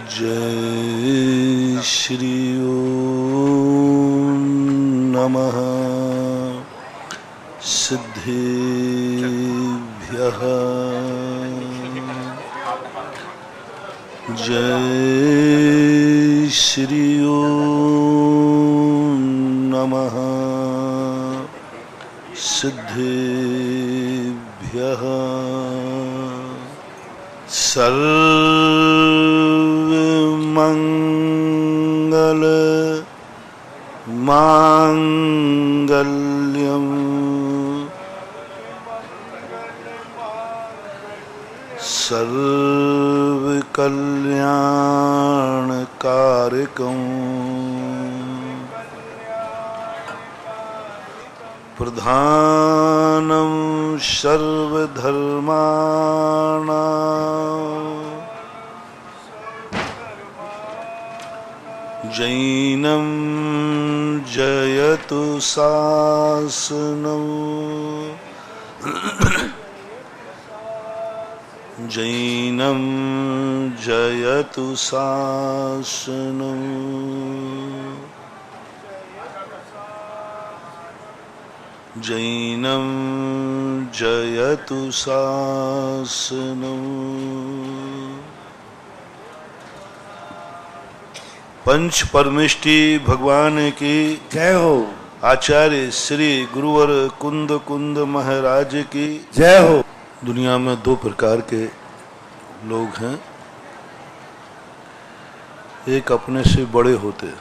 जय श्री ओम नमः सिद्धेभ्यः। जय श्री ओम नमः सिद्धेभ्यः। सर्वमंगल मांगल्यम सर्वकल्याणकारकम् प्रधानं सर्वधर्माणां जैनं जयतु शासनम् जैनं जयतु शासनम् जैनं जयतु शासनम्। पंच परमेष्टि भगवान की जय हो। आचार्य श्री गुरुवर कुंद कुंद महाराज की जय हो। दुनिया में दो प्रकार के लोग हैं, एक अपने से बड़े होते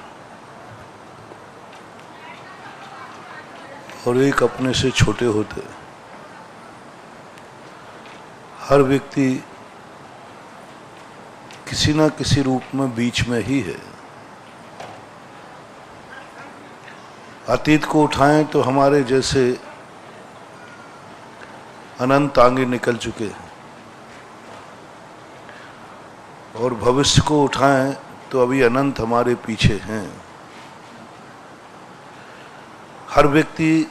और एक अपने से छोटे होते। हर व्यक्ति किसी न किसी रूप में बीच में ही है। अतीत को उठाएं तो हमारे जैसे अनंत आगे निकल चुके हैं, और भविष्य को उठाएं तो अभी अनंत हमारे पीछे हैं। हर व्यक्ति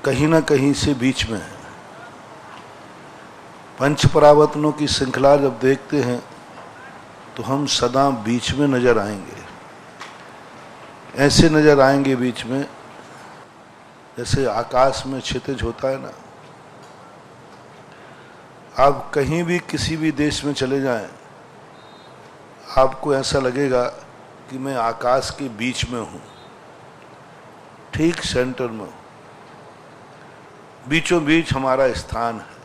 कहीं ना कहीं से बीच में है। पंच परावर्तनों की श्रृंखला जब देखते हैं तो हम सदा बीच में नजर आएंगे। ऐसे नजर आएंगे बीच में जैसे आकाश में क्षितिज होता है ना। आप कहीं भी किसी भी देश में चले जाएं, आपको ऐसा लगेगा कि मैं आकाश के बीच में हूं, ठीक सेंटर में हूं। बीचों बीच हमारा स्थान है,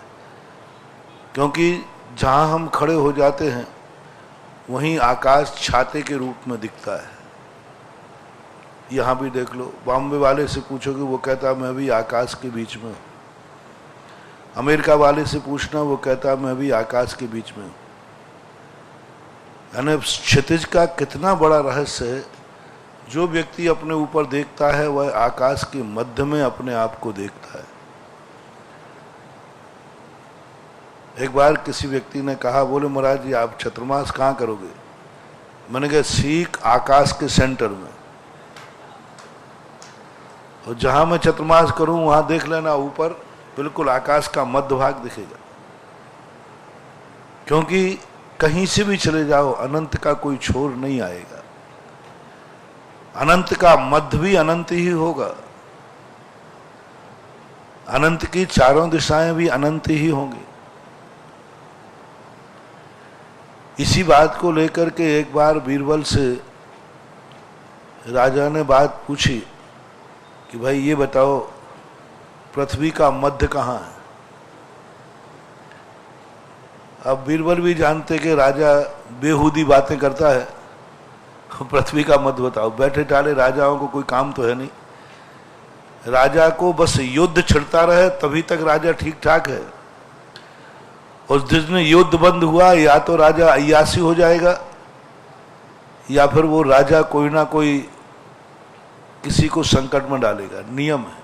क्योंकि जहां हम खड़े हो जाते हैं वहीं आकाश छाते के रूप में दिखता है। यहाँ भी देख लो, बॉम्बे वाले से पूछोगे वो कहता मैं भी आकाश के बीच में हूँ। अमेरिका वाले से पूछना, वो कहता मैं भी आकाश के बीच में हूँ। यानी क्षितिज का कितना बड़ा रहस्य है। जो व्यक्ति अपने ऊपर देखता है वह आकाश के मध्य में अपने आप को देखता है। एक बार किसी व्यक्ति ने कहा, बोले महाराज जी आप चतुर्मास कहाँ करोगे? मैंने कहा सीख आकाश के सेंटर में, और जहां मैं चतुर्मास करूं वहां देख लेना ऊपर बिल्कुल आकाश का मध्य भाग दिखेगा। क्योंकि कहीं से भी चले जाओ अनंत का कोई छोर नहीं आएगा। अनंत का मध्य भी अनंत ही होगा। अनंत की चारों दिशाएं भी अनंत ही होंगी। इसी बात को लेकर के एक बार बीरबल से राजा ने बात पूछी कि भाई ये बताओ पृथ्वी का मध्य कहाँ है? अब बीरबल भी जानते कि राजा बेहूदी बातें करता है। पृथ्वी का मध्य बताओ। बैठे टाले राजाओं को कोई काम तो है नहीं। राजा को बस युद्ध छिड़ता रहे तभी तक राजा ठीक ठाक है। और जिस दिन युद्ध बंद हुआ या तो राजा अय्यासी हो जाएगा या फिर वो राजा कोई ना कोई किसी को संकट में डालेगा। नियम है।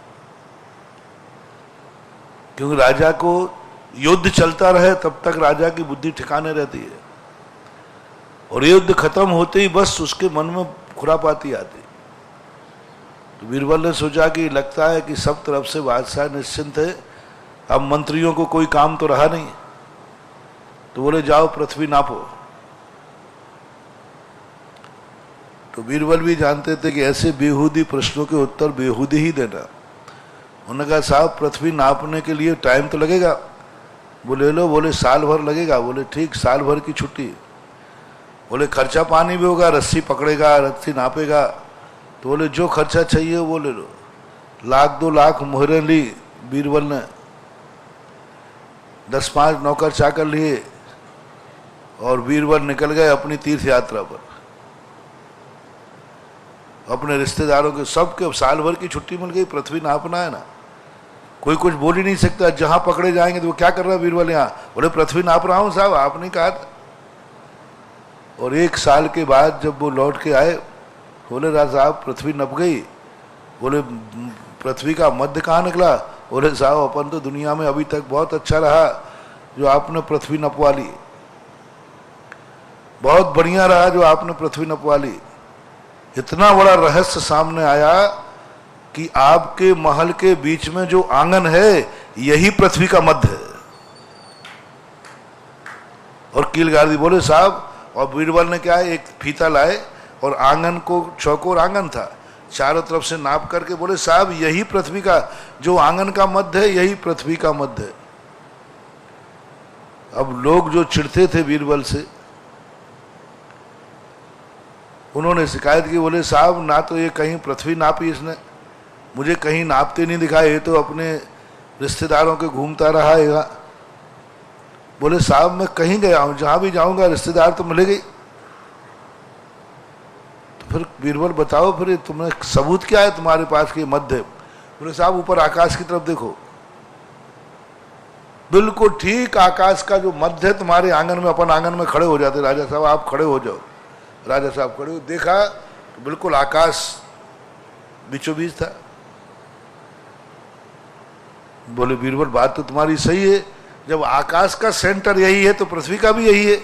क्योंकि राजा को युद्ध चलता रहे तब तक राजा की बुद्धि ठिकाने रहती है, और युद्ध खत्म होते ही बस उसके मन में खुरापाती आती। तो बीरबल ने सोचा कि लगता है कि सब तरफ से बादशाह निश्चिंत है, अब मंत्रियों को कोई काम तो रहा नहीं। तो बोले जाओ पृथ्वी नापो। तो बीरबल भी जानते थे कि ऐसे बेहूदी प्रश्नों के उत्तर बेहूदी ही देना। उन्होंने कहा साहब पृथ्वी नापने के लिए टाइम तो लगेगा। बोले लो, बोले साल भर लगेगा। बोले ठीक, साल भर की छुट्टी। बोले खर्चा पानी भी होगा, रस्सी पकड़ेगा, रस्सी नापेगा। तो बोले जो खर्चा चाहिए वो ले लो। 1,00,000 2 लाख मोहरें ली बीरबल ने, 10-5 नौकर चाकर लिए और बीरबल निकल गए अपनी तीर्थ यात्रा पर। अपने रिश्तेदारों के सबके साल भर की छुट्टी मिल गई, पृथ्वी नापना है ना, कोई कुछ बोल ही नहीं सकता। जहां पकड़े जाएंगे तो वो क्या कर रहा है बीरबल यहाँ? बोले पृथ्वी नाप रहा हूं साहब, आपने कहा था। और 1 साल के बाद जब वो लौट के आए, बोले राजा साहब पृथ्वी नप गई। बोले पृथ्वी का मध्य कहाँ निकला? बोले साहब अपन तो दुनिया में अभी तक बहुत अच्छा रहा जो आपने पृथ्वी नपवा ली, बहुत बढ़िया रहा जो आपने पृथ्वी नपवा ली। इतना बड़ा रहस्य सामने आया कि आपके महल के बीच में जो आंगन है यही पृथ्वी का मध्य है। और कीलगार्दी बोले साहब, और बीरबल ने क्या है, एक फीता लाए और आंगन को, चौकोर आंगन था, चारों तरफ से नाप करके बोले साहब यही पृथ्वी का, जो आंगन का मध्य है यही पृथ्वी का मध्य है। अब लोग जो चिढ़ते थे बीरबल से, उन्होंने शिकायत की। बोले साहब ना तो ये कहीं पृथ्वी नापी इसने, मुझे कहीं नापते नहीं दिखाए, ये तो अपने रिश्तेदारों के घूमता रहा है। बोले साहब मैं कहीं गया हूं, जहां भी जाऊंगा रिश्तेदार तो मिलेगा ही। तो फिर बीरबल बताओ फिर तुम्हें सबूत क्या है तुम्हारे पास के मध्य? बोले साहब ऊपर आकाश की तरफ देखो, बिल्कुल ठीक आकाश का जो मध्य है तुम्हारे आंगन में, अपन आंगन में खड़े हो जाते, राजा साहब आप खड़े हो जाओ। राजा साहब खड़े हो, देखा तो बिल्कुल आकाश बीचों बीच था। बोले बीरबल बात तो तुम्हारी सही है, जब आकाश का सेंटर यही है तो पृथ्वी का भी यही है।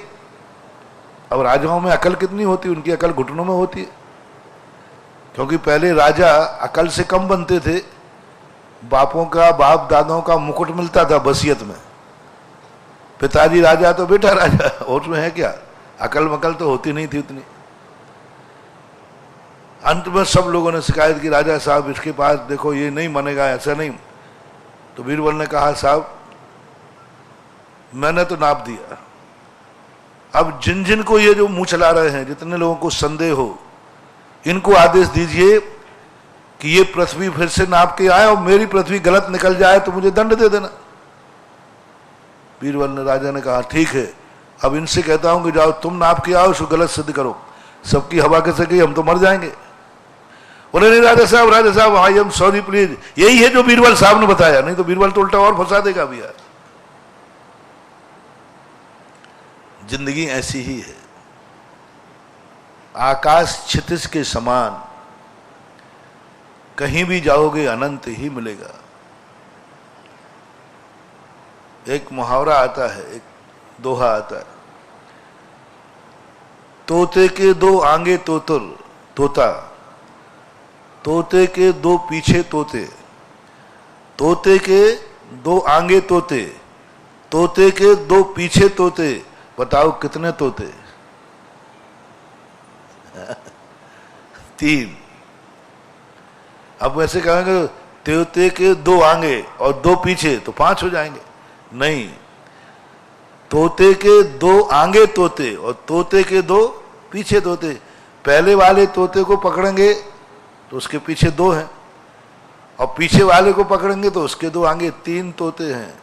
अब राजाओं में अकल कितनी होती है? उनकी अकल घुटनों में होती है, क्योंकि पहले राजा अकल से कम बनते थे। बापों का, बाप दादों का मुकुट मिलता था बसियत में, पिताजी राजा तो बेटा राजा, और उसमें है क्या, अकल मकल तो होती नहीं थी उतनी। अंत में सब लोगों ने शिकायत की, राजा साहब इसके पास देखो ये नहीं मानेगा, ऐसा नहीं। तो बीरबल ने कहा साहब मैंने तो नाप दिया, अब जिन जिन को ये जो मुंह चला रहे हैं, जितने लोगों को संदेह हो, इनको आदेश दीजिए कि ये पृथ्वी फिर से नाप के आए और मेरी पृथ्वी गलत निकल जाए तो मुझे दंड दे देना। बीरबल ने, राजा ने कहा ठीक है, अब इनसे कहता हूं कि जाओ तुम नाप के आओ, उसको गलत सिद्ध करो, सबकी हवा कैसे गई, हम तो मर जाएंगे। बोले नहीं राजा साहब आई एम सॉरी प्लीज, यही है जो बीरबल साहब ने बताया, नहीं तो बीरबल तो उल्टा और फंसा देगा भी यार। जिंदगी ऐसी ही है, आकाश क्षितिज के समान, कहीं भी जाओगे अनंत ही मिलेगा। एक मुहावरा आता है, एक दोहा आता है, तोते के 2 आगे तोता, तोते के 2 पीछे तोते, तोते के 2 आगे तोते, तोते के 2 पीछे तोते, बताओ कितने तोते? 3। अब वैसे कहेंगे तोते के 2 आगे और 2 पीछे तो 5 हो जाएंगे, नहीं, तोते के 2 आगे तोते और तोते के 2 पीछे तोते। पहले वाले तोते को पकड़ेंगे तो उसके पीछे 2 हैं, और पीछे वाले को पकड़ेंगे तो उसके 2 आगे, 3 तोते हैं।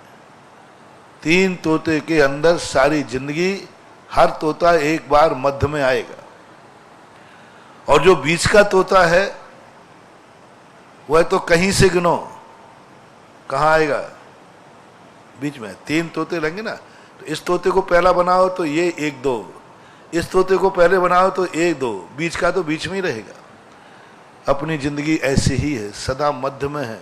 3 तोते के अंदर सारी जिंदगी, हर तोता एक बार मध्य में आएगा, और जो बीच का तोता है वह तो कहीं से गिनो, कहां आएगा, बीच में। 3 तोते लेंगे ना, तो इस तोते को पहला बनाओ तो ये 1 2, इस तोते को पहले बनाओ तो 1 2, बीच का तो बीच में ही रहेगा। अपनी जिंदगी ऐसी ही है, सदा मध्य में है।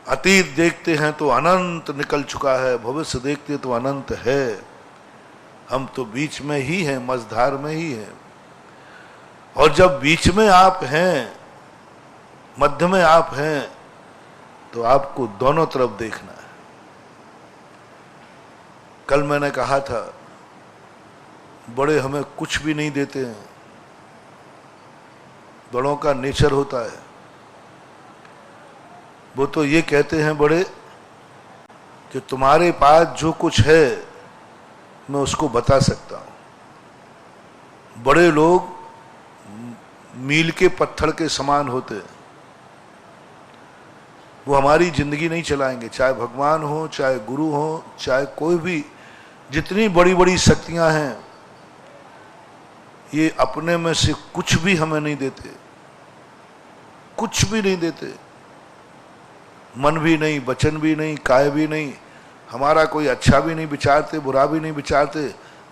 अतीत देखते हैं तो अनंत निकल चुका है, भविष्य देखते तो अनंत है, हम तो बीच में ही हैं, मझधार में ही हैं। और जब बीच में आप हैं, मध्य में आप हैं, तो आपको दोनों तरफ देखना है। कल मैंने कहा था, बड़े हमें कुछ भी नहीं देते हैं, बड़ों का नेचर होता है। वो तो ये कहते हैं बड़े कि तुम्हारे पास जो कुछ है मैं उसको बता सकता हूं। बड़े लोग मील के पत्थर के समान होते हैं, वो हमारी जिंदगी नहीं चलाएंगे, चाहे भगवान हो, चाहे गुरु हो, चाहे कोई भी, जितनी बड़ी बड़ी शक्तियां हैं, ये अपने में से कुछ भी हमें नहीं देते, कुछ भी नहीं देते। मन भी नहीं, वचन भी नहीं, काय भी नहीं, हमारा कोई अच्छा भी नहीं विचारते, बुरा भी नहीं विचारते,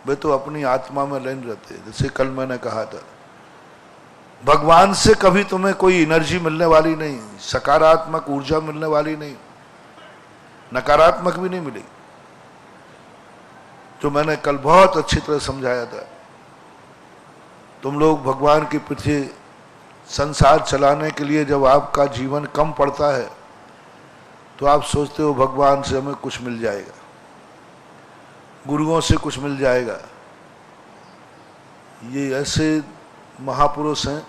वे तो अपनी आत्मा में लीन रहते। जैसे कल मैंने कहा था, भगवान से कभी तुम्हें कोई एनर्जी मिलने वाली नहीं, सकारात्मक ऊर्जा मिलने वाली नहीं, नकारात्मक भी नहीं मिली। जो मैंने कल बहुत अच्छी तरह समझाया था, तुम लोग भगवान के पीछे संसार चलाने के लिए जब आपका जीवन कम पड़ता है तो आप सोचते हो भगवान से हमें कुछ मिल जाएगा, गुरुओं से कुछ मिल जाएगा। ये ऐसे महापुरुष हैं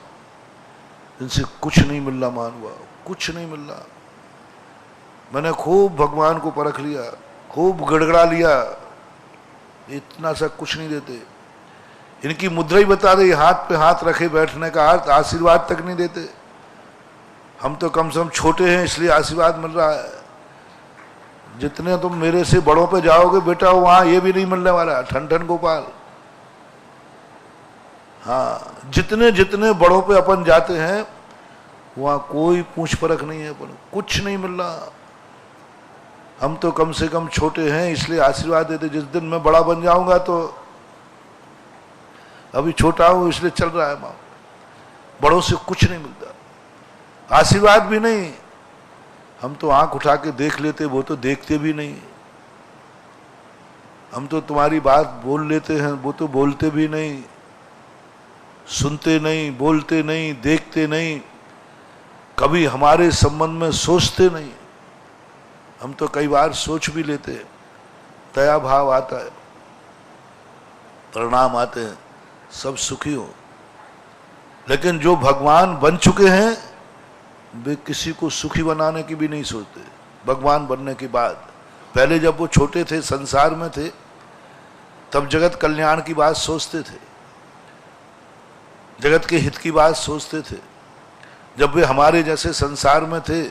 जिनसे कुछ नहीं मिल रहा, मानवा कुछ नहीं मिल रहा। मैंने खूब भगवान को परख लिया, खूब गड़गड़ा लिया, इतना सा कुछ नहीं देते। इनकी मुद्रा ही बता दे, हाथ पे हाथ रखे बैठने का अर्थ, आशीर्वाद तक नहीं देते। हम तो कम से कम छोटे हैं इसलिए आशीर्वाद मिल रहा है। जितने तुम मेरे से बड़ों पे जाओगे बेटा, वहां ये भी नहीं मिलने वाला। ठन ठन गोपाल। हाँ, जितने जितने बड़ों पे अपन जाते हैं वहां कोई पूछ परख नहीं है, अपन कुछ नहीं मिल रहा। हम तो कम से कम छोटे हैं इसलिए आशीर्वाद देते। जिस दिन मैं बड़ा बन जाऊंगा तो, अभी छोटा हूं इसलिए चल रहा है मां। बड़ों से कुछ नहीं मिलता, आशीर्वाद भी नहीं। हम तो आंख उठा के देख लेते, वो तो देखते भी नहीं। हम तो तुम्हारी बात बोल लेते हैं, वो तो बोलते भी नहीं, सुनते नहीं, बोलते नहीं, देखते नहीं, कभी हमारे संबंध में सोचते नहीं। हम तो कई बार सोच भी लेते हैं, दया भाव आता है, परिणाम आते हैं, सब सुखी हो। लेकिन जो भगवान बन चुके हैं वे किसी को सुखी बनाने की भी नहीं सोचते। भगवान बनने के बाद, पहले जब वो छोटे थे, संसार में थे, तब जगत कल्याण की बात सोचते थे, जगत के हित की बात सोचते थे। जब वे हमारे जैसे संसार में थे,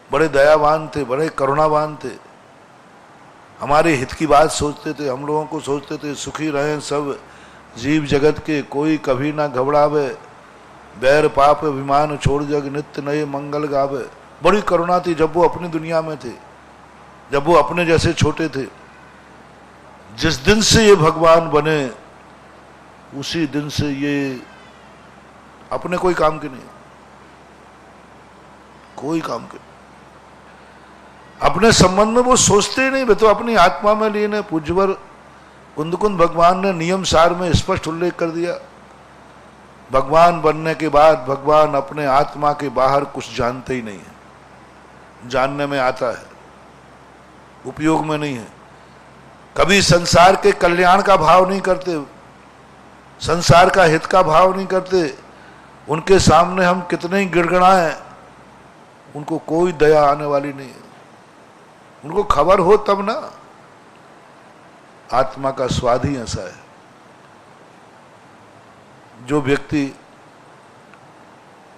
बड़े दयावान थे, बड़े करुणावान थे, हमारे हित की बात सोचते थे, हम लोगों को सोचते थे सुखी रहें सब जीव जगत के, कोई कभी ना घबरावे, बैर पाप अभिमान छोड़ जग नित्य नए मंगल गावे। बड़ी करुणा थी जब वो अपनी दुनिया में थे, जब वो अपने जैसे छोटे थे। जिस दिन से ये भगवान बने उसी दिन से ये अपने कोई काम के नहीं, कोई काम के अपने संबंध में वो सोचते ही नहीं, वे तो अपनी आत्मा में लीन है। पूज्यवर कुंदकुंद भगवान ने नियम सार में स्पष्ट उल्लेख कर दिया, भगवान बनने के बाद भगवान अपने आत्मा के बाहर कुछ जानते ही नहीं है। जानने में आता है, उपयोग में नहीं है। कभी संसार के कल्याण का भाव नहीं करते, संसार का हित का भाव नहीं करते। उनके सामने हम कितने ही गिड़गिड़ाएं, उनको कोई दया आने वाली नहीं है। उनको खबर हो तब ना। आत्मा का स्वाद ही ऐसा है। जो व्यक्ति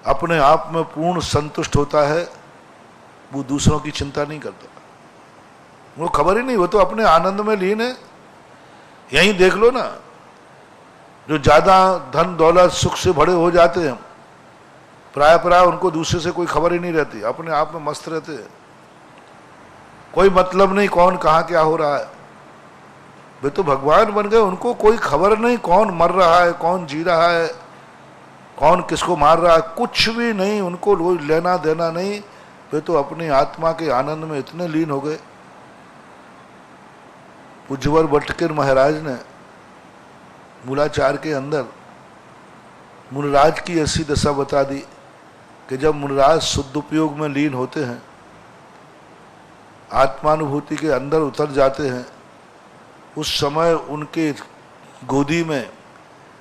अपने आप में पूर्ण संतुष्ट होता है वो दूसरों की चिंता नहीं करता, वो खबर ही नहीं, वो तो अपने आनंद में लीन है। यहीं देख लो ना, जो ज्यादा धन दौलत सुख से भरे हो जाते हैं, प्राय उनको दूसरे से कोई खबर ही नहीं रहती, अपने आप में मस्त रहते हैं। कोई मतलब नहीं कौन कहाँ क्या हो रहा है। वे तो भगवान बन गए, उनको कोई खबर नहीं कौन मर रहा है, कौन जी रहा है, कौन किसको मार रहा है, कुछ भी नहीं। उनको कोई लेना देना नहीं। वे तो अपनी आत्मा के आनंद में इतने लीन हो गए। पूज्यवर भट्टकीर महाराज ने मूलाचार के अंदर मुनिराज की ऐसी दशा बता दी कि जब मुनिराज शुद्ध उपयोग में लीन होते हैं, आत्मानुभूति के अंदर उतर जाते हैं, उस समय उनके गोदी में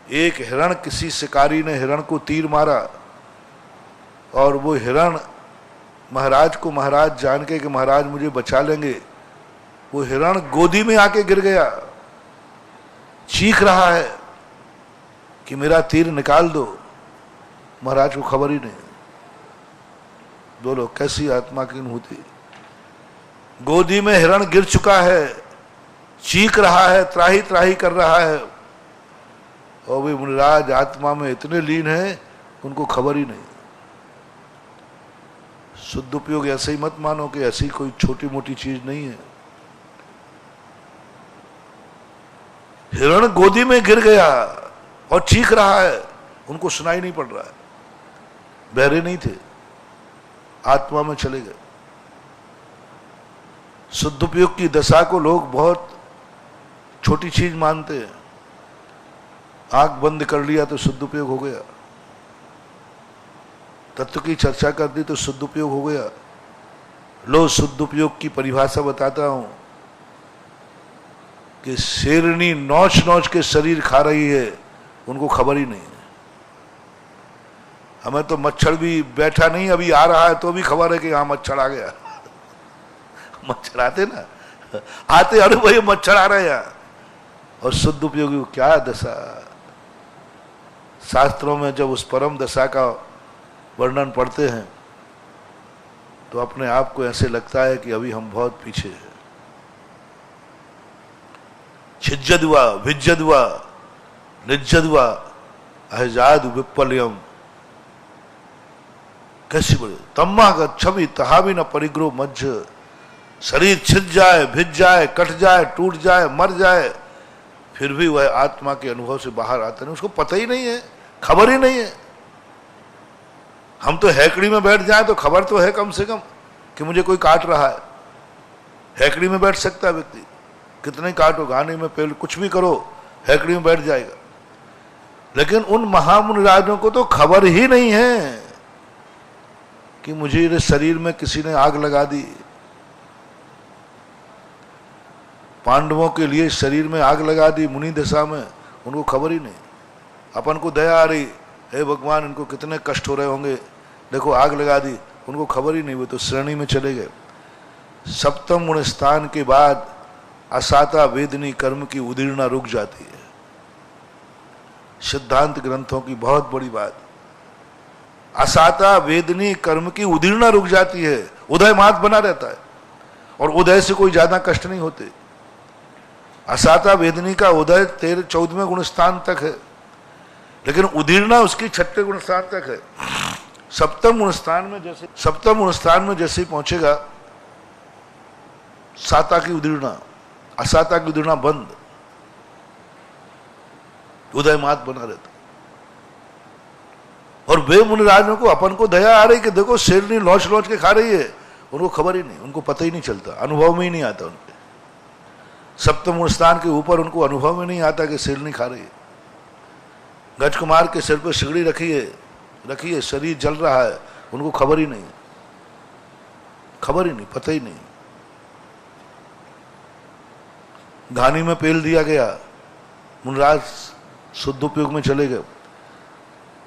एक हिरण, किसी शिकारी ने हिरण को तीर मारा और वो हिरण महाराज को महाराज जान के कि महाराज मुझे बचा लेंगे, वो हिरण गोदी में आके गिर गया, चीख रहा है कि मेरा तीर निकाल दो। महाराज को खबर ही नहीं। बोलो कैसी आत्मा की अनुभूति। गोदी में हिरण गिर चुका है, चीख रहा है, त्राही त्राही कर रहा है, और वे मुनिराज आत्मा में इतने लीन हैं उनको खबर ही नहीं। शुद्ध उपयोग ऐसे ही मत मानो कि ऐसी कोई छोटी मोटी चीज नहीं है। हिरण गोदी में गिर गया और चीख रहा है, उनको सुनाई नहीं पड़ रहा है, बहरे नहीं थे, आत्मा में चले गए। शुद्ध उपयोग की दशा को लोग बहुत छोटी चीज मानते हैं। आंख बंद कर लिया तो शुद्ध उपयोग हो गया, तत्व की चर्चा कर दी तो शुद्ध उपयोग हो गया। लो शुद्ध उपयोग की परिभाषा बताता हूं कि शेरनी नौच नौच के शरीर खा रही है, उनको खबर ही नहीं है। हमें तो मच्छर भी बैठा नहीं, अभी आ रहा है तो भी खबर है कि यहां मच्छर आ गया। मच्छर आते ना, आते अरे भाई मच्छर आ रहे हैं यहां। और शुद्ध उपयोगी को क्या दशा। शास्त्रों में जब उस परम दशा का वर्णन पढ़ते हैं तो अपने आप को ऐसे लगता है कि अभी हम बहुत पीछे हैं। छिज्जद्वा भिज्जद्वा निज्जद्वा अहजाद विप्पल्यम, कैसी बड़ी तम्मा का छवि तहा भी न परिग्रह मज्ज। शरीर छिज जाए, भिज जाए, कट जाए, टूट जाए, मर जाए, फिर भी वह आत्मा के अनुभव से बाहर आते नहीं, उसको पता ही नहीं है, खबर ही नहीं है। हम तो हैकड़ी में बैठ जाए तो खबर तो है कम से कम कि मुझे कोई काट रहा है। हैकड़ी में बैठ सकता है व्यक्ति, कितने काटो, गाने में पेल, कुछ भी करो, हैकड़ी में बैठ जाएगा। लेकिन उन महामुनिराजों को तो खबर ही नहीं है कि मुझे इस शरीर में किसी ने आग लगा दी। पांडवों के लिए शरीर में आग लगा दी मुनि दशा में, उनको खबर ही नहीं। अपन को दया आ रही, हे भगवान इनको कितने कष्ट हो रहे होंगे, देखो आग लगा दी, उनको खबर ही नहीं, वो तो श्रेणी में चले गए। सप्तम गुण स्थान के बाद असाता वेदनी कर्म की उदीर्णा रुक जाती है। सिद्धांत ग्रंथों की बहुत बड़ी बात, असाता वेदनी कर्म की उदीर्णा रुक जाती है, उदय मात बना रहता है और उदय से कोई ज्यादा कष्ट नहीं होते। असाता वेदनी का उदय 14वें गुण स्थान तक है, लेकिन उदीर्णा उसकी 6ठे गुण स्थान तक है। सप्तम गुण स्थान में जैसे ही पहुंचेगा, साता की उदीर्णा, असाता की उदीर्णा बंद, उदय मात बना रहता। और वे मुनिराजों को अपन को दया आ रही कि देखो शेरनी लौच लौच के खा रही है, उनको खबर ही नहीं, उनको पता ही नहीं चलता, अनुभव में ही नहीं आता उनके। सप्तम गुण स्थान के ऊपर उनको अनुभव में नहीं आता कि शेरनी खा रही है। गज कुमार के सिर पर सिगड़ी रखी है, शरीर जल रहा है, उनको खबर ही नहीं, पता ही नहीं। घानी में पेल दिया गया, मुनिराज शुद्ध उपयोग में चले गए।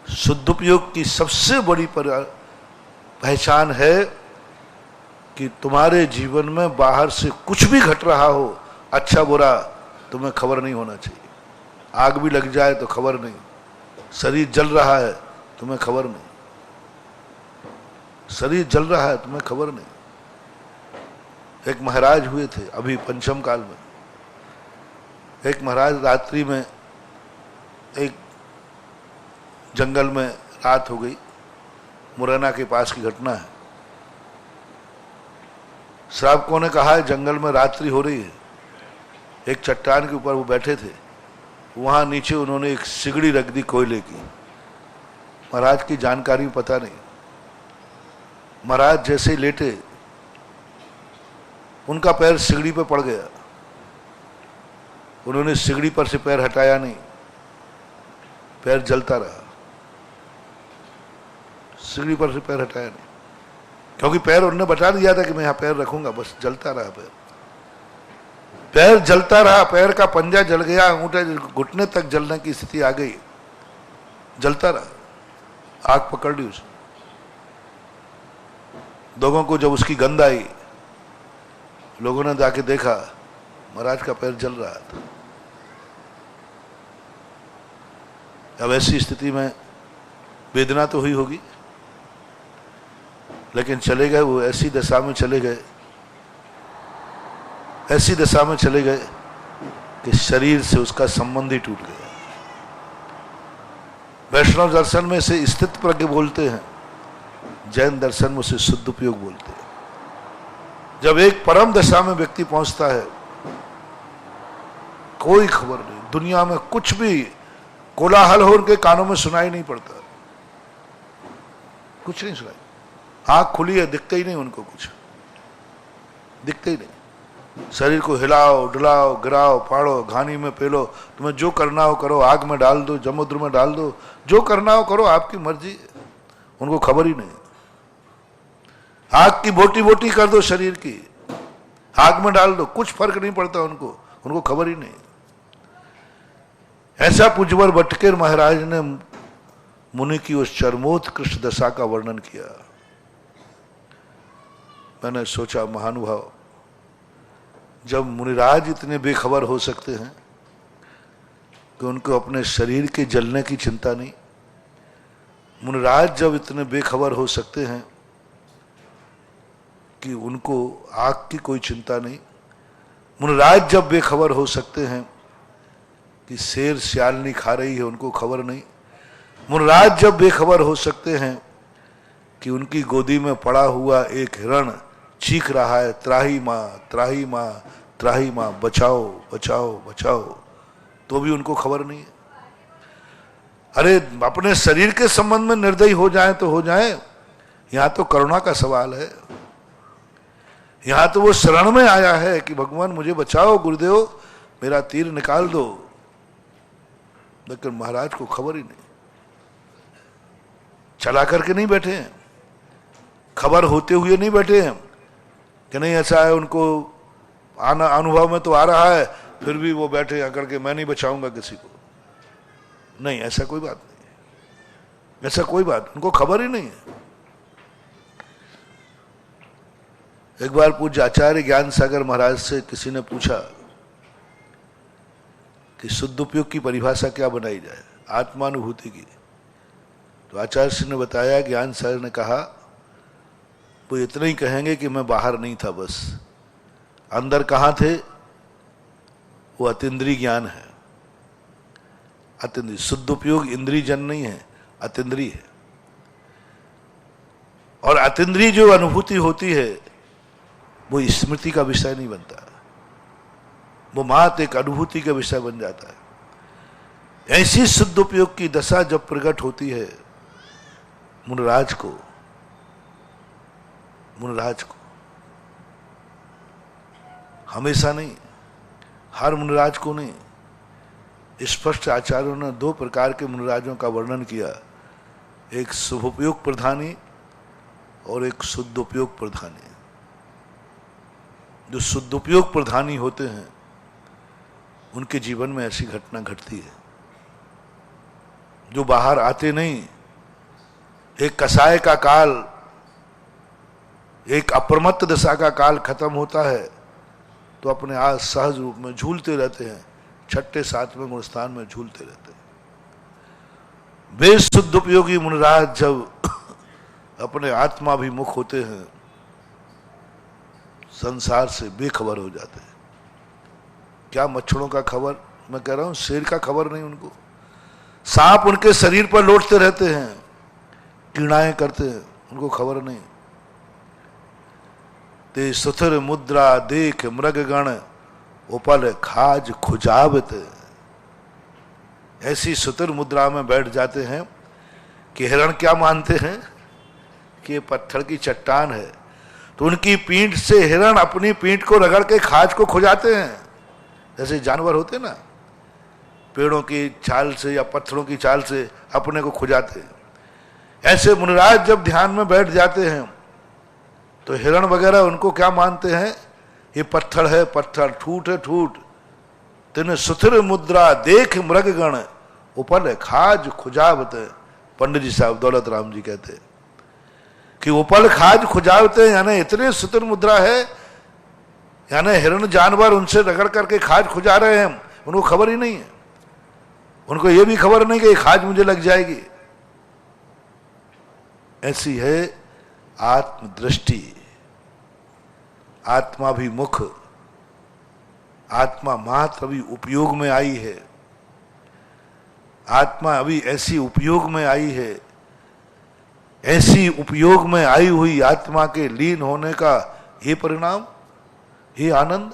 शुद्ध उपयोग की सबसे बड़ी पहचान है कि तुम्हारे जीवन में बाहर से कुछ भी घट रहा हो, अच्छा बुरा, तुम्हें खबर नहीं होना चाहिए। आग भी लग जाए तो खबर नहीं, शरीर जल रहा है तुम्हें खबर नहीं, शरीर जल रहा है तुम्हें खबर नहीं। एक महाराज हुए थे अभी पंचम काल में, एक महाराज रात्रि में, एक जंगल में रात हो गई, मुरैना के पास की घटना है। श्रावकों ने कहा है जंगल में रात्रि हो रही है। एक चट्टान के ऊपर वो बैठे थे, वहां नीचे उन्होंने एक सिगड़ी रख दी कोयले की। महाराज की जानकारी पता नहीं, महाराज जैसे ही लेटे उनका पैर सिगड़ी पे पड़ गया। उन्होंने सिगड़ी पर से पैर हटाया नहीं, पैर जलता रहा, सिगड़ी पर से पैर हटाया नहीं, क्योंकि पैर उन्होंने बता दिया था कि मैं यहां पैर रखूंगा, बस जलता रहा पैर, पैर जलता रहा, पैर का पंजा जल गया, अंगूठे घुटने तक जलने की स्थिति आ गई। जलता रहा, आग पकड़ ली उसने। लोगों को जब उसकी गंध आई, लोगों ने जाके देखा, महाराज का पैर जल रहा था। अब ऐसी स्थिति में वेदना तो हुई होगी, लेकिन चले गए वो, ऐसी दशा में चले गए, ऐसी दशा में चले गए कि शरीर से उसका संबंध ही टूट गया। वैष्णव दर्शन में से स्थित प्रज्ञ बोलते हैं, जैन दर्शन में उसे शुद्ध उपयोग बोलते हैं। जब एक परम दशा में व्यक्ति पहुंचता है, कोई खबर नहीं, दुनिया में कुछ भी कोलाहल हो उनके कानों में सुनाई नहीं पड़ता, कुछ नहीं सुनाई। आंख खुली है, दिखते ही नहीं उनको, कुछ दिखते ही नहीं। शरीर को हिलाओ डुलाओ, गिराओ फाड़ो, घानी में पेलो, तुम्हें जो करना हो करो, आग में डाल दो, समुद्र में डाल दो, जो करना हो करो, आपकी मर्जी। उनको खबर ही नहीं। आग की बोटी बोटी कर दो शरीर की, आग में डाल दो, कुछ फर्क नहीं पड़ता उनको, उनको खबर ही नहीं। ऐसा पूज्यवर भट्टकेर महाराज ने मुनि की उस चरमोत्कृष्ट दशा का वर्णन किया। मैंने सोचा, महानुभाव, जब मुनिराज इतने बेखबर हो सकते हैं कि उनको अपने शरीर के जलने की चिंता नहीं, मुनिराज जब इतने बेखबर हो सकते हैं कि उनको आग की कोई चिंता नहीं, मुनिराज जब बेखबर हो सकते हैं कि शेर सियालनी खा रही है, उनको खबर नहीं, मुनिराज जब बेखबर हो सकते हैं कि उनकी गोदी में पड़ा हुआ एक हिरण चीख रहा है, त्राही माँ त्राही माँ त्राही माँ, बचाओ बचाओ बचाओ, तो भी उनको खबर नहीं है। अरे अपने शरीर के संबंध में निर्दयी हो जाए तो हो जाए, यहां तो करुणा का सवाल है। यहां तो वो शरण में आया है कि भगवान मुझे बचाओ, गुरुदेव मेरा तीर निकाल दो, लेकिन महाराज को खबर ही नहीं। चला करके नहीं बैठे हैं, खबर होते हुए नहीं बैठे हैं कि नहीं ऐसा है, उनको आना अनुभव में तो आ रहा है, फिर भी वो बैठे आकर के मैं नहीं बचाऊंगा किसी को। नहीं, ऐसा कोई बात नहीं, ऐसा कोई बात, उनको खबर ही नहीं है। एक बार पूज्य आचार्य ज्ञान सागर महाराज से किसी ने पूछा कि शुद्ध उपयोग की परिभाषा क्या बनाई जाए, आत्मानुभूति की। तो आचार्य श्री ने बताया, ज्ञान सागर ने कहा, वो इतना ही कहेंगे कि मैं बाहर नहीं था, बस अंदर कहां थे, वो अतीन्द्रिय ज्ञान है। अतीन्द्रिय शुद्ध उपयोग इंद्रिय जन नहीं है, अतीन्द्रिय है। और अतीन्द्रिय जो अनुभूति होती है वो स्मृति का विषय नहीं बनता, वो मात्र एक अनुभूति का विषय बन जाता है। ऐसी शुद्ध उपयोग की दशा जब प्रकट होती है मुनिराज को, हमेशा नहीं, हर मुनिराज को नहीं। स्पष्ट आचार्यों ने दो प्रकार के मुनिराजों का वर्णन किया, एक शुभोपयोग प्रधानी और एक शुद्धोपयोग प्रधानी। जो शुद्धोपयोग प्रधानी होते हैं उनके जीवन में ऐसी घटना घटती है, जो बाहर आते नहीं। एक कसाय का काल, एक अप्रमत्त दशा का काल खत्म होता है तो अपने आज सहज रूप में झूलते रहते हैं, छठे सातवें गुणस्थान में झूलते रहते हैं। वे शुद्ध उपयोगी मुनिराज जब अपने आत्माभिमुख होते हैं, संसार से बेखबर हो जाते हैं। क्या मच्छरों का खबर, मैं कह रहा हूं शेर का खबर नहीं उनको। सांप उनके शरीर पर लौटते रहते हैं, कीड़ाएं करते हैं, उनको खबर नहीं। ते सुथर मुद्रा देख मृगगण उपल खाज खुजावत, ऐसी सुतर मुद्रा में बैठ जाते हैं कि हिरण क्या मानते हैं कि ये पत्थर की चट्टान है, तो उनकी पीठ से हिरण अपनी पीठ को रगड़ के खाज को खुजाते हैं। जैसे जानवर होते ना, पेड़ों की छाल से या पत्थरों की छाल से अपने को खुजाते हैं, ऐसे मुनिराज जब ध्यान में बैठ जाते हैं तो हिरण वगैरह उनको क्या मानते हैं, ये पत्थर है पत्थर, ठूठ है ठूठ। तेने सुथिर मुद्रा देख मृगगण उपल है, खाज खुजावते, पंडित जी साहब दौलत राम जी कहते हैं कि उपल खाज खुजावते, यानी इतने सुतर मुद्रा है, यानी हिरण जानवर उनसे रगड़ करके खाज खुजा रहे हैं, उनको खबर ही नहीं है, उनको यह भी खबर नहीं कि खाज मुझे लग जाएगी। ऐसी है आत्मदृष्टि, आत्मा भी मुख, आत्मा मात्र अभी उपयोग में आई है, आत्मा अभी ऐसी उपयोग में आई है, ऐसी उपयोग में आई हुई आत्मा के लीन होने का ये परिणाम, ये आनंद,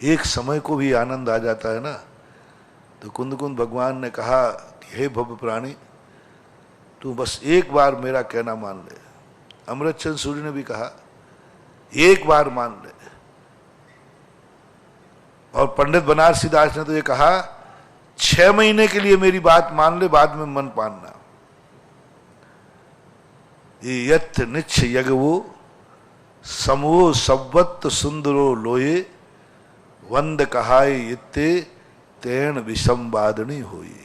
एक समय को भी आनंद आ जाता है ना। तो कुंद भगवान ने कहा कि हे भव्य प्राणी, तू बस एक बार मेरा कहना मान ले। अमृतचंद सूर्य ने भी कहा एक बार मान ले, और पंडित बनारसी दास ने तो ये कहा 6 महीने के लिए मेरी बात मान ले, बाद में मन पानना। ये यथ निच्छ यज्ञवो समो सब्वत सुंदरो लोये, वंद कहाय इत्ते तेन विसंवादनी होई।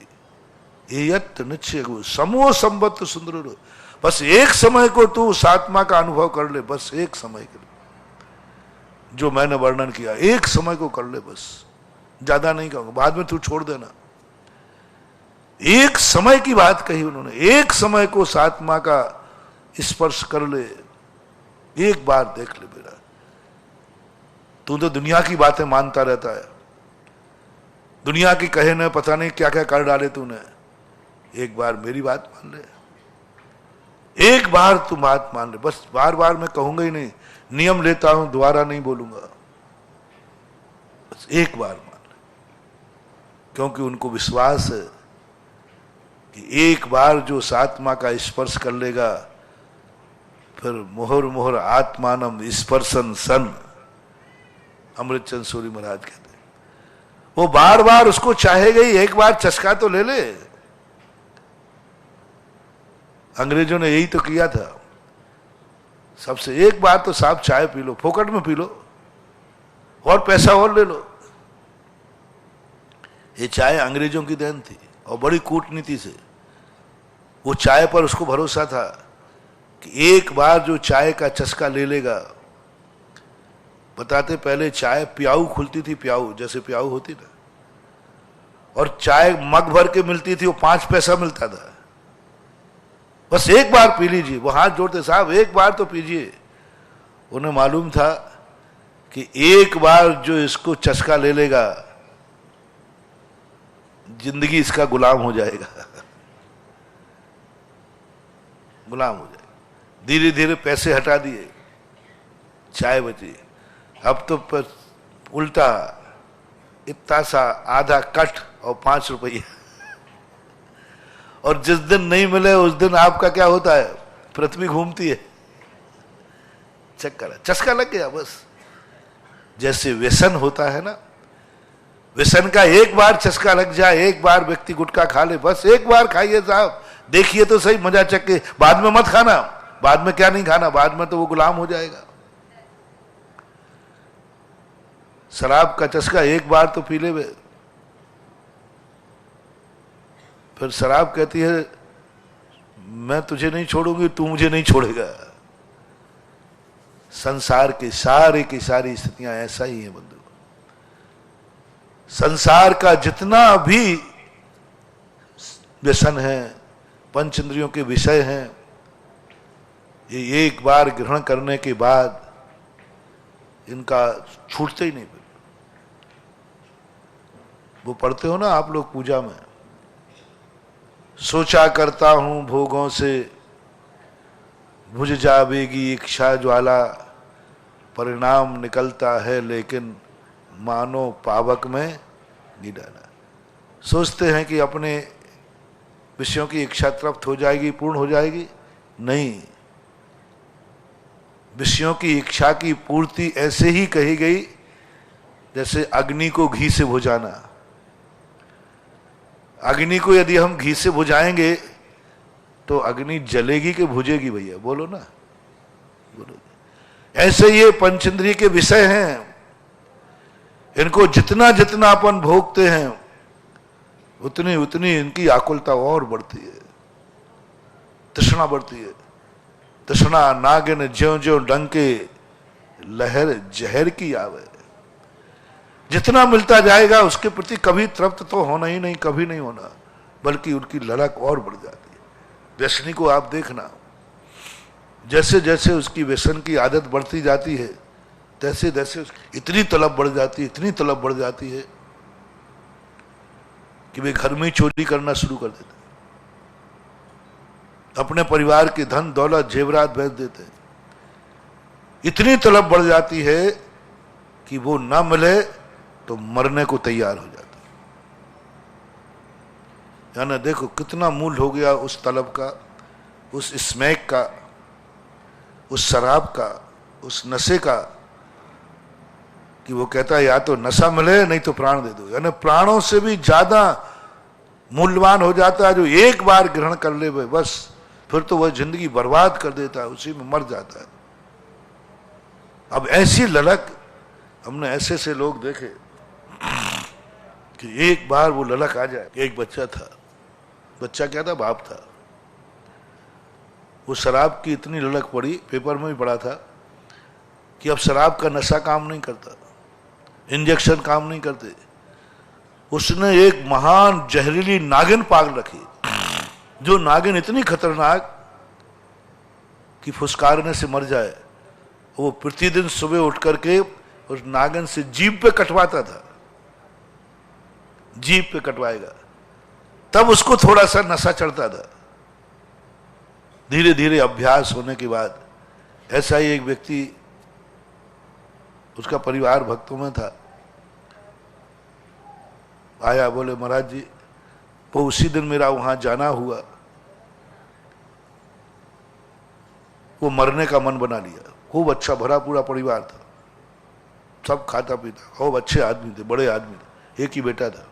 ये यथ निच्छ यज्ञवो समो संवत सुंदरो लोये, बस एक समय को तू उस आत्मा का अनुभव कर ले, बस एक समय के लिए जो मैंने वर्णन किया, एक समय को कर ले, बस ज्यादा नहीं कहूंगा, बाद में तू छोड़ देना। एक समय की बात कही उन्होंने, एक समय को उस आत्मा का स्पर्श कर ले, एक बार देख ले मेरा। तू तो दुनिया की बातें मानता रहता है, दुनिया की कहे न पता नहीं क्या क्या कर डाले तूने, एक बार मेरी बात मान ले, एक बार तू बात मान ले, बस बार बार मैं कहूंगा ही नहीं, नियम लेता हूं दोबारा नहीं बोलूंगा, बस एक बार मान ले। क्योंकि उनको विश्वास है कि एक बार जो उस आत्मा का स्पर्श कर लेगा, फिर मोहर मोहर आत्मानम स्पर्शन सन, अमृतचंद सूरी महाराज कहते हैं। वो बार बार उसको चाहेगा ही, एक बार चस्का तो ले ले। अंग्रेजों ने यही तो किया था सबसे, एक बार तो साहब चाय पी लो, फोकट में पी लो, और पैसा और ले लो। ये चाय अंग्रेजों की देन थी, और बड़ी कूटनीति से वो चाय पर उसको भरोसा था कि एक बार जो चाय का चस्का ले लेगा। बताते पहले चाय प्याऊ खुलती थी, प्याऊ जैसे प्याऊ होती ना, और चाय मग भर के मिलती थी, वो 5 पैसा मिलता था। बस एक बार पी लीजिए, वो हाथ जोड़ते, साहब एक बार तो पीजिए। उन्हें मालूम था कि एक बार जो इसको चस्का ले लेगा, जिंदगी इसका गुलाम हो जाएगा, गुलाम हो जाएगा। धीरे धीरे पैसे हटा दिए, चाय बची। अब तो उल्टा इतना सा आधा कट और 5 रुपये, और जिस दिन नहीं मिले उस दिन आपका क्या होता है, पृथ्वी घूमती है, चक्कर, चस्का लग गया बस। जैसे व्यसन होता है ना, व्यसन का एक बार चस्का लग जाए, एक बार व्यक्ति गुटखा खा ले, बस एक बार खाइए साहब, देखिए तो सही, मजा चक्के, बाद में मत खाना। बाद में क्या नहीं खाना, बाद में तो वो गुलाम हो जाएगा। शराब का चस्का एक बार तो पी ले, फिर शराब कहती है मैं तुझे नहीं छोड़ूंगी, तू मुझे नहीं छोड़ेगा। संसार की सारी स्थितियां ऐसा ही है बंधु। संसार का जितना भी व्यसन है, पंच इंद्रियों के विषय हैं, ये एक बार ग्रहण करने के बाद इनका छूटते ही नहीं। वो पढ़ते हो ना आप लोग पूजा में, सोचा करता हूं भोगों से बुझ जावेगी इच्छा ज्वाला, परिणाम निकलता है लेकिन मानो पावक में नहीं डाला। सोचते हैं कि अपने विषयों की इच्छा तृप्त हो जाएगी, पूर्ण हो जाएगी, नहीं। विषयों की इच्छा की पूर्ति ऐसे ही कही गई जैसे अग्नि को घी से बुझाना। अग्नि को यदि हम घी से बुझाएंगे तो अग्नि जलेगी कि बुझेगी भैया, बोलो ना, बोलो। ऐसे ये पंचेंद्रिय के विषय हैं, इनको जितना जितना अपन भोगते हैं उतनी उतनी इनकी आकुलता और बढ़ती है, तृष्णा बढ़ती है। तृष्णा नागिन ज्यों ज्यों डंके, लहर जहर की आवे। जितना मिलता जाएगा उसके प्रति कभी तृप्त तो होना ही नहीं, कभी नहीं होना, बल्कि उनकी ललक और बढ़ जाती है। व्यसनी को आप देखना, जैसे जैसे उसकी व्यसन की आदत बढ़ती जाती है, तैसे तैसे उसकी इतनी तलब बढ़ जाती है, इतनी तलब बढ़ जाती है कि वे घर में चोरी करना शुरू कर देते, अपने परिवार के धन दौलत जेवरात बेच देते हैं। इतनी तलब बढ़ जाती है कि वो ना मिले तो मरने को तैयार हो जाता है। यानी देखो कितना मूल्य हो गया उस तलब का, उस स्मैक का, उस शराब का, उस नशे का, कि वो कहता है या तो नशा मिले नहीं तो प्राण दे दो। यानी प्राणों से भी ज्यादा मूल्यवान हो जाता है जो एक बार ग्रहण कर ले, बस फिर तो वह जिंदगी बर्बाद कर देता है, उसी में मर जाता है। अब ऐसी ललक, हमने ऐसे से लोग देखे कि एक बार वो ललक आ जाए। एक बच्चा था, बच्चा क्या था, बाप था, वो शराब की इतनी ललक पड़ी, पेपर में भी पढ़ा था कि अब शराब का नशा काम नहीं करता, इंजेक्शन काम नहीं करते। उसने एक महान जहरीली नागिन पाल रखी, जो नागिन इतनी खतरनाक कि फुसकारने से मर जाए। वो प्रतिदिन सुबह उठ करके उस नागिन से जीभ पे कटवाता था, जीभ पे कटवाएगा, तब उसको थोड़ा सा नशा चढ़ता था। धीरे धीरे अभ्यास होने के बाद ऐसा ही एक व्यक्ति, उसका परिवार भक्तों में था, आया, बोले महाराज जी वो उसी दिन मेरा वहां जाना हुआ, वो मरने का मन बना लिया। खूब अच्छा भरा पूरा परिवार था, सब खाता पीता, खूब अच्छे आदमी थे, बड़े आदमी थे, एक ही बेटा था।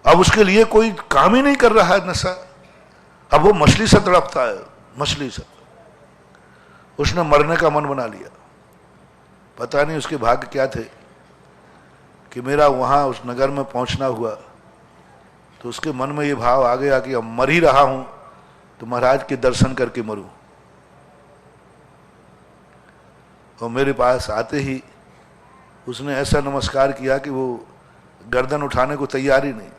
अब उसके लिए कोई काम ही नहीं कर रहा है नशा, अब वो मछली सा तड़पता है, मछली सा। उसने मरने का मन बना लिया। पता नहीं उसके भाग्य क्या थे कि मेरा वहां उस नगर में पहुंचना हुआ, तो उसके मन में ये भाव आ गया कि अब मर ही रहा हूं तो महाराज के दर्शन करके मरूं। और मेरे पास आते ही उसने ऐसा नमस्कार किया कि वो गर्दन उठाने को तैयार ही नहीं।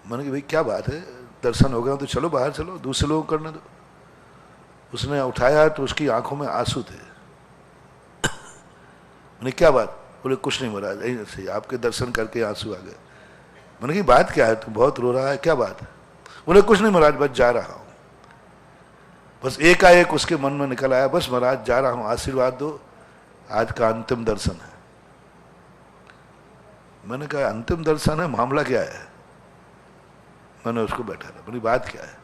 मैंने कहा भाई क्या बात है, दर्शन हो गया तो चलो बाहर चलो, दूसरे लोग करने दो। उसने उठाया तो उसकी आंखों में आंसू थे। मैंने क्या बात? बोले कुछ नहीं महाराज, ऐसे आपके दर्शन करके आंसू आ गए। मैंने कहा बात क्या है, तू बहुत रो रहा है, क्या बात है? बोले कुछ नहीं महाराज, बस जा रहा हूं। बस एकाएक उसके मन में निकल आया, बस महाराज जा रहा हूं, आशीर्वाद दो, आज का अंतिम दर्शन है। मैंने कहा अंतिम दर्शन है, मामला क्या है? मैंने उसको बैठा था, बोली बात क्या है?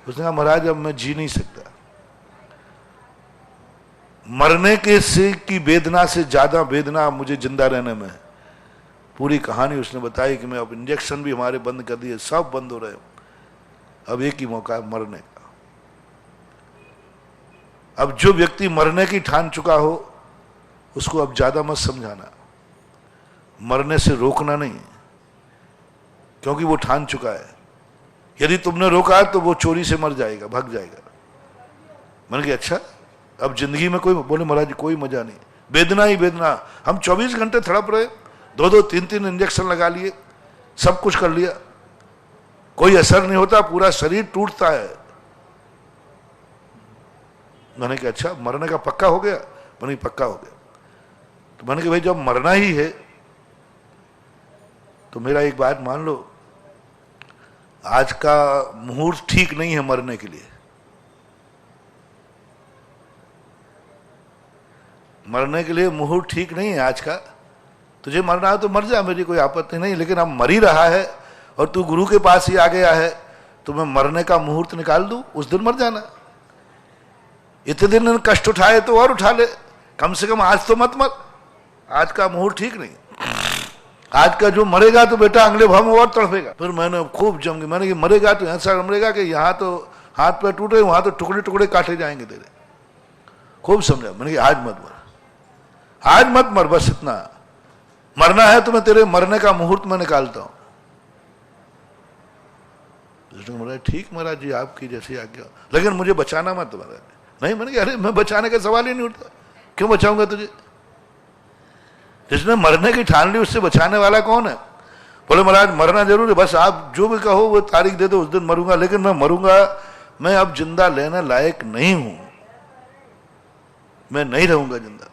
उसने कहा महाराज अब मैं जी नहीं सकता, मरने के से की वेदना से ज्यादा वेदना मुझे जिंदा रहने में है। पूरी कहानी उसने बताई कि मैं अब इंजेक्शन भी हमारे बंद कर दिए, सब बंद हो रहे, अब एक ही मौका है मरने का। अब जो व्यक्ति मरने की ठान चुका हो उसको अब ज्यादा मत समझाना, मरने से रोकना नहीं, क्योंकि वो ठान चुका है। यदि तुमने रोका तो वो चोरी से मर जाएगा, भाग जाएगा। मैंने कहा अच्छा, अब जिंदगी में कोई? बोले महाराज कोई मजा नहीं, वेदना ही वेदना। हम 24 घंटे तड़प रहे, 2-2 3-3 इंजेक्शन लगा लिए, सब कुछ कर लिया, कोई असर नहीं होता, पूरा शरीर टूटता है। मैंने कहा अच्छा मरने का पक्का हो गया? मैंने पक्का हो गया। तो मैंने कहा भाई जब मरना ही है तो मेरा एक बात मान लो, आज का मुहूर्त ठीक नहीं है मरने के लिए। मरने के लिए मुहूर्त ठीक नहीं है आज का। तुझे मरना है तो मर जा, मेरी कोई आपत्ति नहीं, लेकिन अब मर ही रहा है और तू गुरु के पास ही आ गया है तो मैं मरने का मुहूर्त निकाल दूं, उस दिन मर जाना। इतने दिन कष्ट उठाए तो और उठा ले, कम से कम आज तो मत मर। आज का मुहूर्त ठीक नहीं, आज का जो मरेगा तो बेटा अगले भाव में और तड़पेगा। फिर मैंने खूब जम गई, मैंने कि मरेगा तो ऐसा मरेगा कि यहाँ तो हाथ पैर टूटे, वहां तो टुकड़े टुकड़े काटे जाएंगे तेरे। खूब समझा। मैंने कि आज मत मर, आज मत मर, बस इतना। मरना है तो मैं तेरे मरने का मुहूर्त में निकालता हूं। विष्णु महाराज, ठीक महाराज जी, आपकी जैसी आज्ञा, लेकिन मुझे बचाना मत महाराज। नहीं, मैंने कहा अरे मैं बचाने का सवाल ही नहीं उठता, क्यों बचाऊंगा तुझे? जिसने मरने की ठान ली उससे बचाने वाला कौन है? बोले महाराज मरना जरूर है, बस आप जो भी कहो वो तारीख दे दो, उस दिन मरूंगा, लेकिन मैं मरूंगा, मैं अब जिंदा लेने लायक नहीं हूं, मैं नहीं रहूंगा जिंदा,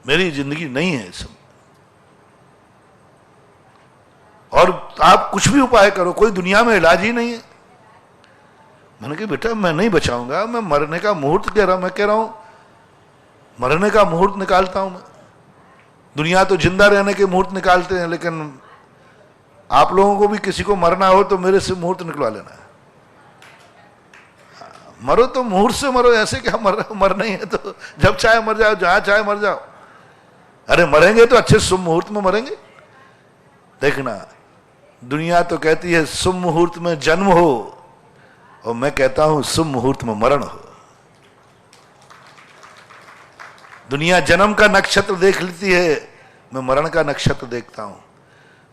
मेरी जिंदगी नहीं है इस समय, और आप कुछ भी उपाय करो, कोई दुनिया में इलाज ही नहीं है। मैंने कहा बेटा मैं नहीं बचाऊंगा, मैं मरने का मुहूर्त कह रहा हूं, मैं कह रहा हूं मरने का मुहूर्त निकालता हूं मैं। दुनिया तो जिंदा रहने के मुहूर्त निकालते हैं, लेकिन आप लोगों को भी किसी को मरना हो तो मेरे से मुहूर्त निकलवा लेना है। मरो तो मुहूर्त से मरो, ऐसे क्या मरना ही है तो जब चाहे मर जाओ, जहां चाहे मर जाओ। अरे मरेंगे तो अच्छे शुभ मुहूर्त में मरेंगे। देखना, दुनिया तो कहती है शुभ मुहूर्त में जन्म हो, और मैं कहता हूं शुभ मुहूर्त में मरण हो। दुनिया जन्म का नक्षत्र देख लेती है, मैं मरण का नक्षत्र देखता हूं।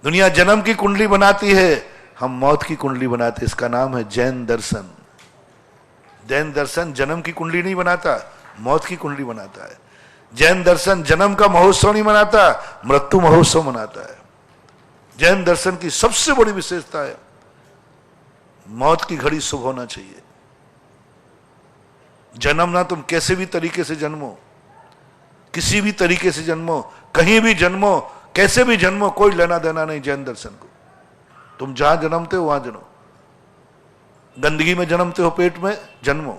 दुनिया जन्म की कुंडली बनाती है, हम मौत की कुंडली बनाते। इसका नाम है जैन दर्शन। जैन दर्शन जन्म की कुंडली नहीं बनाता, मौत की कुंडली बनाता है। जैन दर्शन जन्म का महोत्सव नहीं मनाता, मृत्यु महोत्सव मनाता है। जैन दर्शन की सबसे बड़ी विशेषता है मौत की घड़ी शुभ होना चाहिए। जन्म ना तुम कैसे भी तरीके से जन्मो, किसी भी तरीके से जन्मो, कहीं भी जन्मो, कैसे भी जन्मो, कोई लेना देना नहीं जैन दर्शन को। तुम जहां जन्मते हो वहां जन्मो। गंदगी में जन्मते हो पेट में, जन्मो।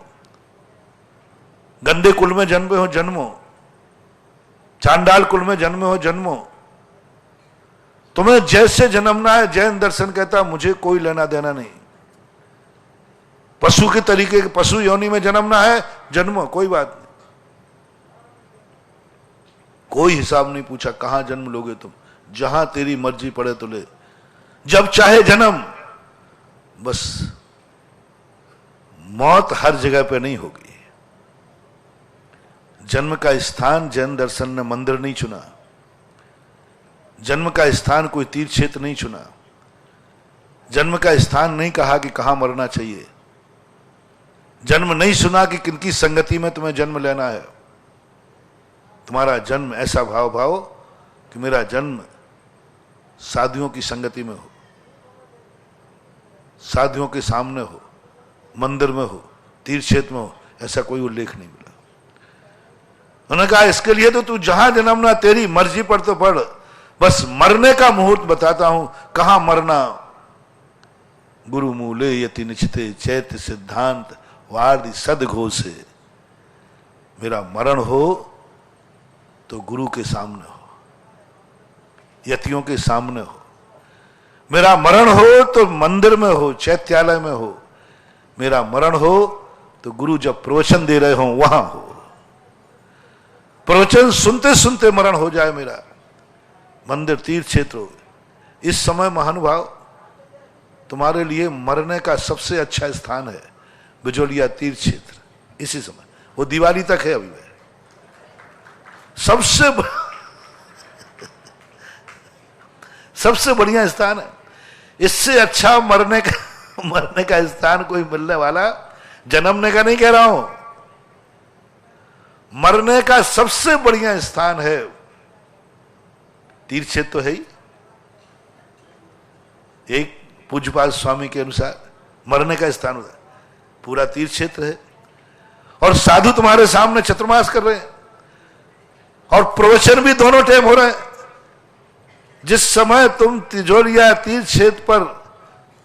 गंदे कुल में जन्मे हो, जन्मो। चांडाल कुल में जन्मे हो, जन्मो। तुम्हें जैसे जन्मना है, जैन दर्शन कहता मुझे कोई लेना देना नहीं। पशु के तरीके, पशु योनि में जन्मना है, जन्मो, कोई बात नहीं, कोई हिसाब नहीं पूछा कहां जन्म लोगे तुम, जहां तेरी मर्जी पड़े तो ले, जब चाहे जन्म। बस मौत हर जगह पे नहीं होगी। जन्म का स्थान जैन दर्शन ने मंदिर नहीं चुना, जन्म का स्थान कोई तीर्थ क्षेत्र नहीं चुना, जन्म का स्थान नहीं कहा कि कहां मरना चाहिए, जन्म नहीं सुना कि किनकी संगति में तुम्हें जन्म लेना है। तुम्हारा जन्म ऐसा भाव भाव कि मेरा जन्म साधुओं की संगति में हो, साधुओं के सामने हो, मंदिर में हो, तीर्थ क्षेत्र में हो, ऐसा कोई उल्लेख नहीं मिला। उन्होंने कहा इसके लिए तो तू जहां जन्मना तेरी मर्जी पर तो पढ़, बस मरने का मुहूर्त बताता हूं कहां मरना। गुरु मूले यति निश्चिते चैत्य सिद्धांत वार्धि सदघोषे। मेरा मरण हो तो गुरु के सामने हो, यतियों के सामने हो। मेरा मरण हो तो मंदिर में हो, चैत्यालय में हो। मेरा मरण हो तो गुरु जब प्रवचन दे रहे हो वहां हो। प्रवचन सुनते सुनते मरण हो जाए मेरा, मंदिर तीर्थ क्षेत्र हो। इस समय महानुभाव तुम्हारे लिए मरने का सबसे अच्छा स्थान है बिजोलिया तीर्थ क्षेत्र। इसी समय, वो दिवाली तक है अभी, सबसे बढ़िया स्थान है। इससे अच्छा मरने का स्थान कोई मिलने वाला, जन्मने का नहीं कह रहा हूं, मरने का सबसे बढ़िया स्थान है तीर्थ क्षेत्र तो है ही। एक पूज्यपाल स्वामी के अनुसार मरने का स्थान होता है, पूरा तीर्थ क्षेत्र है। और साधु तुम्हारे सामने चतुर्मास कर रहे हैं, और प्रवचन भी दोनों टाइम हो रहे हैं। जिस समय तुम तिजोरिया तीर्थ क्षेत्र पर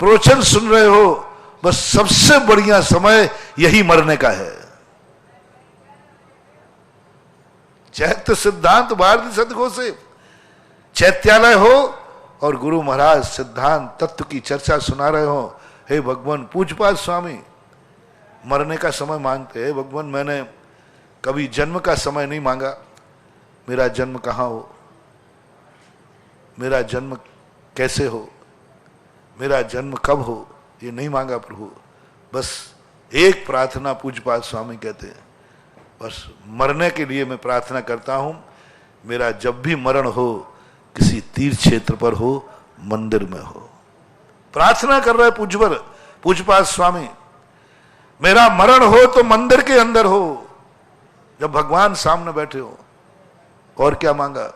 प्रवचन सुन रहे हो, बस सबसे बढ़िया समय यही मरने का है। चैत्य सिद्धांत वार्धि सदघोषे, चैत्यालय हो और गुरु महाराज सिद्धांत तत्व की चर्चा सुना रहे हो। हे भगवान, पूज्यपाल स्वामी मरने का समय मांगते। हे भगवान, मैंने कभी जन्म का समय नहीं मांगा, मेरा जन्म कहाँ हो, मेरा जन्म कैसे हो, मेरा जन्म कब हो, ये नहीं मांगा प्रभु। बस एक प्रार्थना पूज्यपाल स्वामी कहते हैं, बस मरने के लिए मैं प्रार्थना करता हूं मेरा जब भी मरण हो किसी तीर्थ क्षेत्र पर हो, मंदिर में हो। प्रार्थना कर रहे पूज्यवर पूज्यपाद स्वामी, मेरा मरण हो तो मंदिर के अंदर हो, जब भगवान सामने बैठे हो। और क्या मांगा?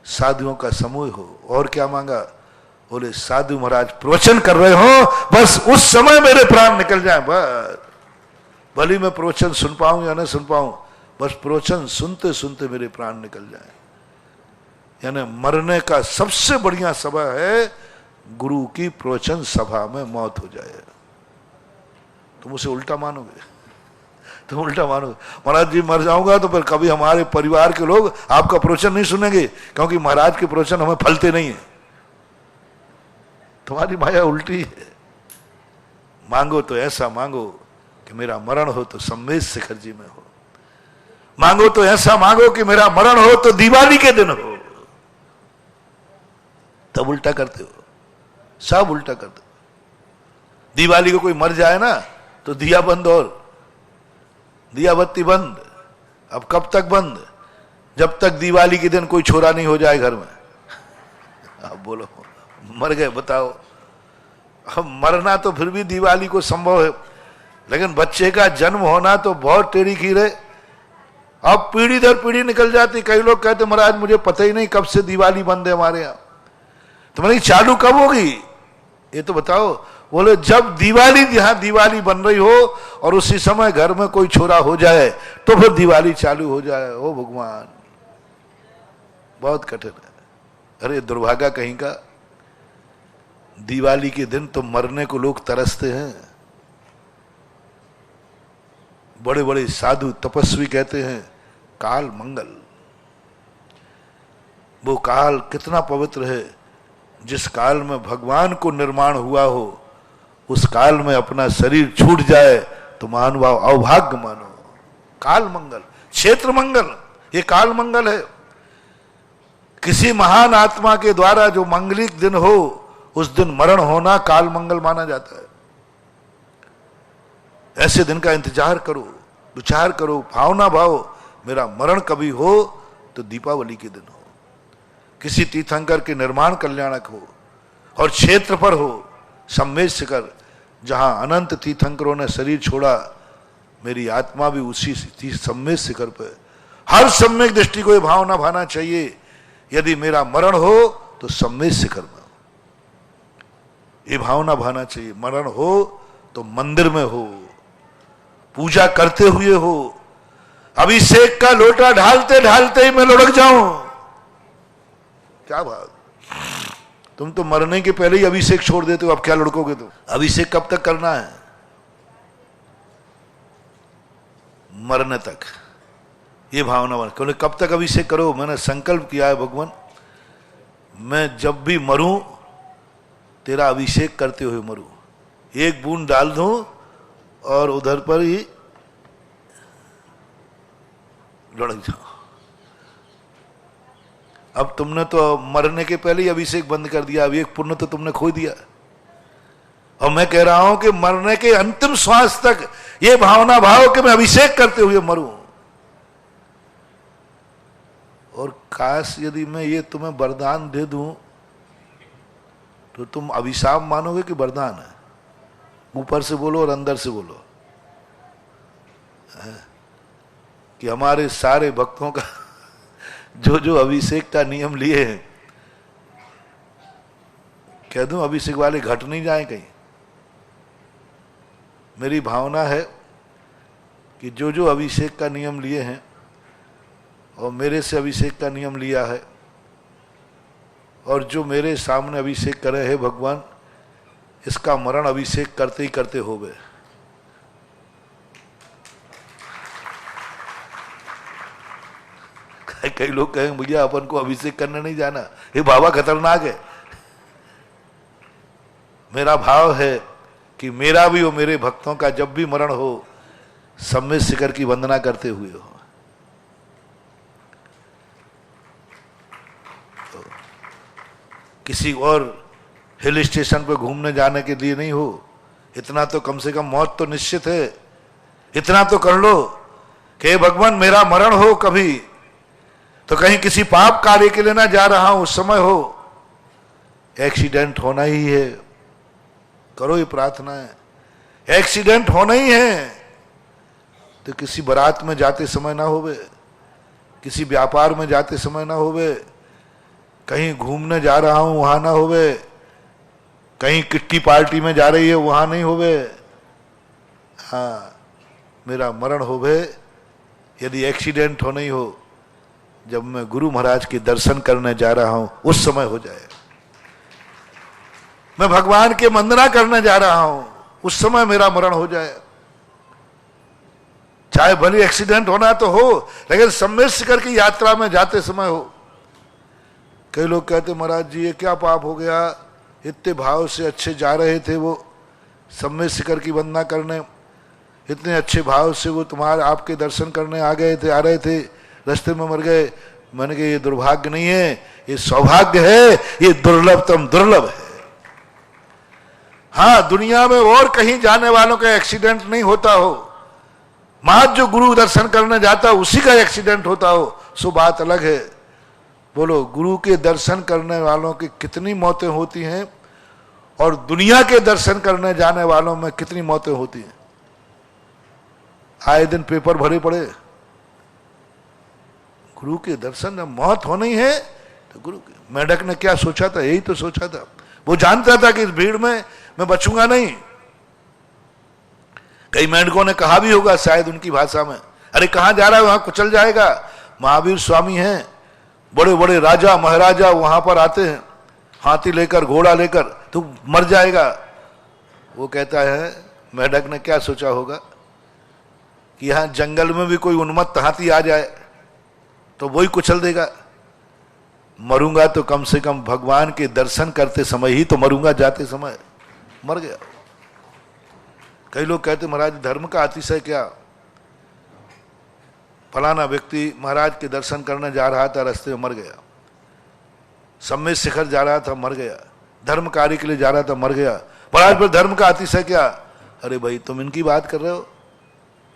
साधुओं का समूह हो। और क्या मांगा? बोले साधु महाराज प्रवचन कर रहे हो, बस उस समय मेरे प्राण निकल जाए। बस भले मैं प्रवचन सुन पाऊं या न सुन पाऊं, बस प्रवचन सुनते सुनते मेरे प्राण निकल जाए। यानी मरने का सबसे बढ़िया सभा है गुरु की प्रवचन सभा में मौत हो जाए। तुम उसे उल्टा मानोगे, तुम उल्टा मानोगे। महाराज जी मर जाऊंगा तो फिर कभी हमारे परिवार के लोग आपका प्रवचन नहीं सुनेंगे, क्योंकि महाराज के प्रवचन हमें फलते नहीं है। तुम्हारी माया उल्टी है। मांगो तो ऐसा मांगो कि मेरा मरण हो तो सम्मेश शिखर जी में हो। मांगो तो ऐसा मांगो कि मेरा मरण हो तो दिवाली के दिन हो। तब उल्टा करते हो, सब उल्टा करते हो। दिवाली को कोई मर जाए ना तो दिया बंद, और दिया बत्ती बंद। अब कब तक बंद? जब तक दिवाली के दिन कोई छोरा नहीं हो जाए घर में। अब बोलो मर गए, बताओ। अब मरना तो फिर भी दिवाली को संभव है, लेकिन बच्चे का जन्म होना तो बहुत टेढ़ी खीर है। अब पीढ़ी दर पीढ़ी निकल जाती। कई लोग कहते महाराज मुझे पता ही नहीं कब से दिवाली बंद है हमारे यहाँ। तुम्हारी चालू कब होगी ये तो बताओ। बोले जब दिवाली, यहां दिवाली बन रही हो और उसी समय घर में कोई छोरा हो जाए तो फिर दिवाली चालू हो जाए। ओ भगवान, बहुत कठिन है। अरे दुर्भागा कहीं का, दिवाली के दिन तो मरने को लोग तरसते हैं। बड़े बड़े साधु तपस्वी कहते हैं काल मंगल। वो काल कितना पवित्र है। जिस काल में भगवान को निर्माण हुआ हो, उस काल में अपना शरीर छूट जाए तो मानव अभाग्य मानो। काल मंगल, क्षेत्र मंगल, ये काल मंगल है। किसी महान आत्मा के द्वारा जो मंगलिक दिन हो, उस दिन मरण होना काल मंगल माना जाता है। ऐसे दिन का इंतजार करो, विचार करो, भावना भाव मेरा मरण कभी हो तो दीपावली के दिन हो, किसी तीर्थंकर के निर्माण कल्याणक हो, और क्षेत्र पर हो सम्मेद शिखर, जहां अनंत तीर्थंकरों ने शरीर छोड़ा। मेरी आत्मा भी उसी सम्मेद शिखर पर। हर सम्यक दृष्टि को यह भावना भाना चाहिए, यदि मेरा मरण हो तो सम्मेद शिखर में हो। ये भावना भाना चाहिए। मरण हो तो मंदिर में हो, पूजा करते हुए हो। अभिषेक का लोटा ढालते ढालते ही मैं लुढ़क जाऊं, क्या बात। तुम तो मरने के पहले ही अभिषेक छोड़ देते हो, अब क्या लुढ़कोगे तुम? अभिषेक कब तक करना है? मरने तक। ये भावना बन, क्योंकि कब तक अभिषेक करो? मैंने संकल्प किया है भगवान, मैं जब भी मरूं तेरा अभिषेक करते हुए मरूं। एक बूंद डाल दूं और उधर पर ही लुढ़क जाओ। अब तुमने तो मरने के पहले ही अभिषेक बंद कर दिया। अब एक पुण्य तो तुमने खो दिया। और मैं कह रहा हूं कि मरने के अंतिम श्वास तक ये भावना भाव कि मैं अभिषेक करते हुए मरूं। और काश यदि मैं ये तुम्हें वरदान दे दूं तो तुम अभिशाप मानोगे कि वरदान है? ऊपर से बोलो और अंदर से बोलो कि हमारे सारे भक्तों का जो जो अभिषेक का नियम लिए हैं, कह दूं अभिषेक वाले घट नहीं जाए कहीं। मेरी भावना है कि जो जो अभिषेक का नियम लिए हैं और मेरे से अभिषेक का नियम लिया है और जो मेरे सामने अभिषेक करे है भगवान, इसका मरण अभिषेक करते ही करते हो गए। कई लोग कहेंगे भैया अपन को अभिषेक करने नहीं जाना, ये बाबा खतरनाक है। मेरा भाव है कि मेरा भी हो, मेरे भक्तों का जब भी मरण हो सम्मेद शिखर की वंदना करते हुए हो। तो किसी और हिल स्टेशन पे घूमने जाने के लिए नहीं हो। इतना तो कम से कम मौत तो निश्चित है, इतना तो कर लो कि भगवान मेरा मरण हो कभी तो कहीं किसी पाप कार्य के लिए ना जा रहा हूं, उस समय हो एक्सीडेंट होना ही है, करो ये प्रार्थना है, एक्सीडेंट होना ही है। तो किसी बारात में जाते समय ना होवे, किसी व्यापार में जाते समय ना होवे, कहीं घूमने जा रहा हूं वहां ना होवे, कहीं किट्टी पार्टी में जा रही है वहां नहीं होवे। हाँ, मेरा मरण होवे यदि एक्सीडेंट हो नहीं हो, जब मैं गुरु महाराज के दर्शन करने जा रहा हूं उस समय हो जाए। मैं भगवान के वंदना करने जा रहा हूं उस समय मेरा मरण हो जाए। चाहे भले एक्सीडेंट होना तो हो, लेकिन सम्मेद शिखर की यात्रा में जाते समय हो। कई लोग कहते महाराज जी ये क्या पाप हो गया, इतने भाव से अच्छे जा रहे थे वो सम्मेद शिखर की वंदना करने, इतने अच्छे भाव से वो तुम्हारे आपके दर्शन करने आ रहे थे, रास्ते में मर गए। मैंने कहा ये दुर्भाग्य नहीं है, ये सौभाग्य है, ये दुर्लभतम दुर्लभ है। हाँ, दुनिया में और कहीं जाने वालों का एक्सीडेंट नहीं होता हो, महज जो गुरु दर्शन करने जाता है उसी का एक्सीडेंट होता हो, सो बात अलग है। बोलो, गुरु के दर्शन करने वालों की कितनी मौतें होती हैं और दुनिया के दर्शन करने जाने वालों में कितनी मौतें होती हैं। आए दिन पेपर भरे पड़े, गुरु के दर्शन में मौत होनी है तो गुरु के। मेढक ने क्या सोचा था, यही तो सोचा था, वो जानता था कि इस भीड़ में मैं बचूंगा नहीं। कई मेढकों ने कहा भी होगा शायद उनकी भाषा में, अरे कहां जा रहा है, वहां कुचल जाएगा। महावीर स्वामी हैं, बड़े बड़े राजा महाराजा वहां पर आते हैं हाथी लेकर, घोड़ा लेकर, तो मर जाएगा। वो कहता है मेढक ने क्या सोचा होगा कि यहां जंगल में भी कोई उन्मत्त हाथी आ जाए तो वही कुचल देगा। मरूंगा तो कम से कम भगवान के दर्शन करते समय ही तो मरूंगा, जाते समय मर गया। कई लोग कहते महाराज धर्म का अतिशय क्या, फलाना व्यक्ति महाराज के दर्शन करने जा रहा था, रास्ते में मर गया, सम्मेद शिखर जा रहा था मर गया, धर्म कार्य के लिए जा रहा था मर गया। महाराज पर धर्म का अतिशय क्या? अरे भाई तुम इनकी बात कर रहे हो,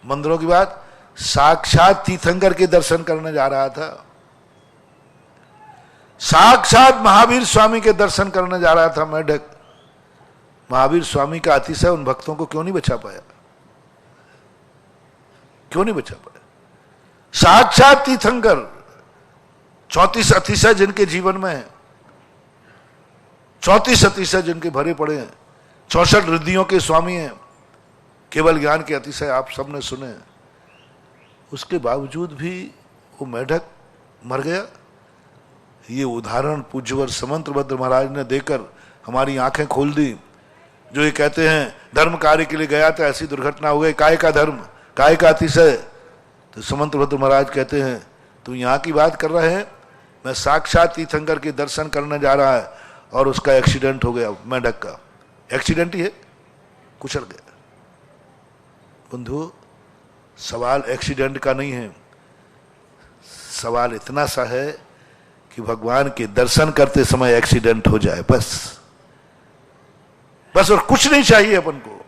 मंदिरों की बात। साक्षात तीर्थंकर के दर्शन करने जा रहा था, साक्षात महावीर स्वामी के दर्शन करने जा रहा था मेढक। महावीर स्वामी का अतिशय उन भक्तों को क्यों नहीं बचा पाया, क्यों नहीं बचा पाया? साक्षात तीर्थंकर 34 अतिशय जिनके जीवन में है, 34 अतिशय जिनके भरे पड़े हैं, 64 रिद्धियों के स्वामी हैं, केवल ज्ञान के अतिशय आप सबने सुने। उसके बावजूद भी वो मेढक मर गया। ये उदाहरण पूज्यवर समंतभद्र महाराज ने देकर हमारी आंखें खोल दी। जो ये कहते हैं धर्म कार्य के लिए गया था, ऐसी दुर्घटना हो गई, काय का धर्म, काय का अतिशय। तो समंतभद्र महाराज कहते हैं तू यहाँ की बात कर रहे हैं, मैं साक्षात तीर्थंकर के दर्शन करने जा रहा है और उसका एक्सीडेंट हो गया, मेढक का एक्सीडेंट ही है, कुचल गया। बंधु, सवाल एक्सीडेंट का नहीं है, सवाल इतना सा है कि भगवान के दर्शन करते समय एक्सीडेंट हो जाए, बस बस, और कुछ नहीं चाहिए अपन को।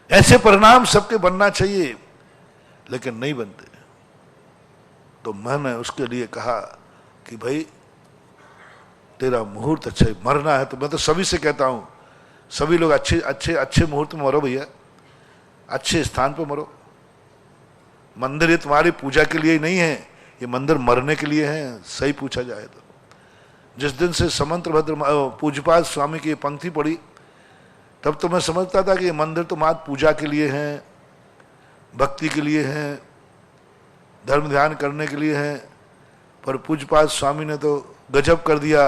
ऐसे परिणाम सबके बनना चाहिए, लेकिन नहीं बनते। तो मैंने उसके लिए कहा कि भाई तेरा मुहूर्त अच्छा है, मरना है तो मैं तो सभी से कहता हूं, सभी लोग अच्छे अच्छे अच्छे मुहूर्त में मरो भैया, अच्छे स्थान पे मरो। मंदिर ये तुम्हारी पूजा के लिए ही नहीं है, ये मंदिर मरने के लिए है, सही पूछा जाए तो। जिस दिन से समंतभद्र पूज्यपाद स्वामी की पंक्ति पढ़ी, तब तो मैं समझता था कि ये मंदिर तो मात्र पूजा के लिए है, भक्ति के लिए है, धर्म ध्यान करने के लिए है। पर पूज्यपाद स्वामी ने तो गजब कर दिया,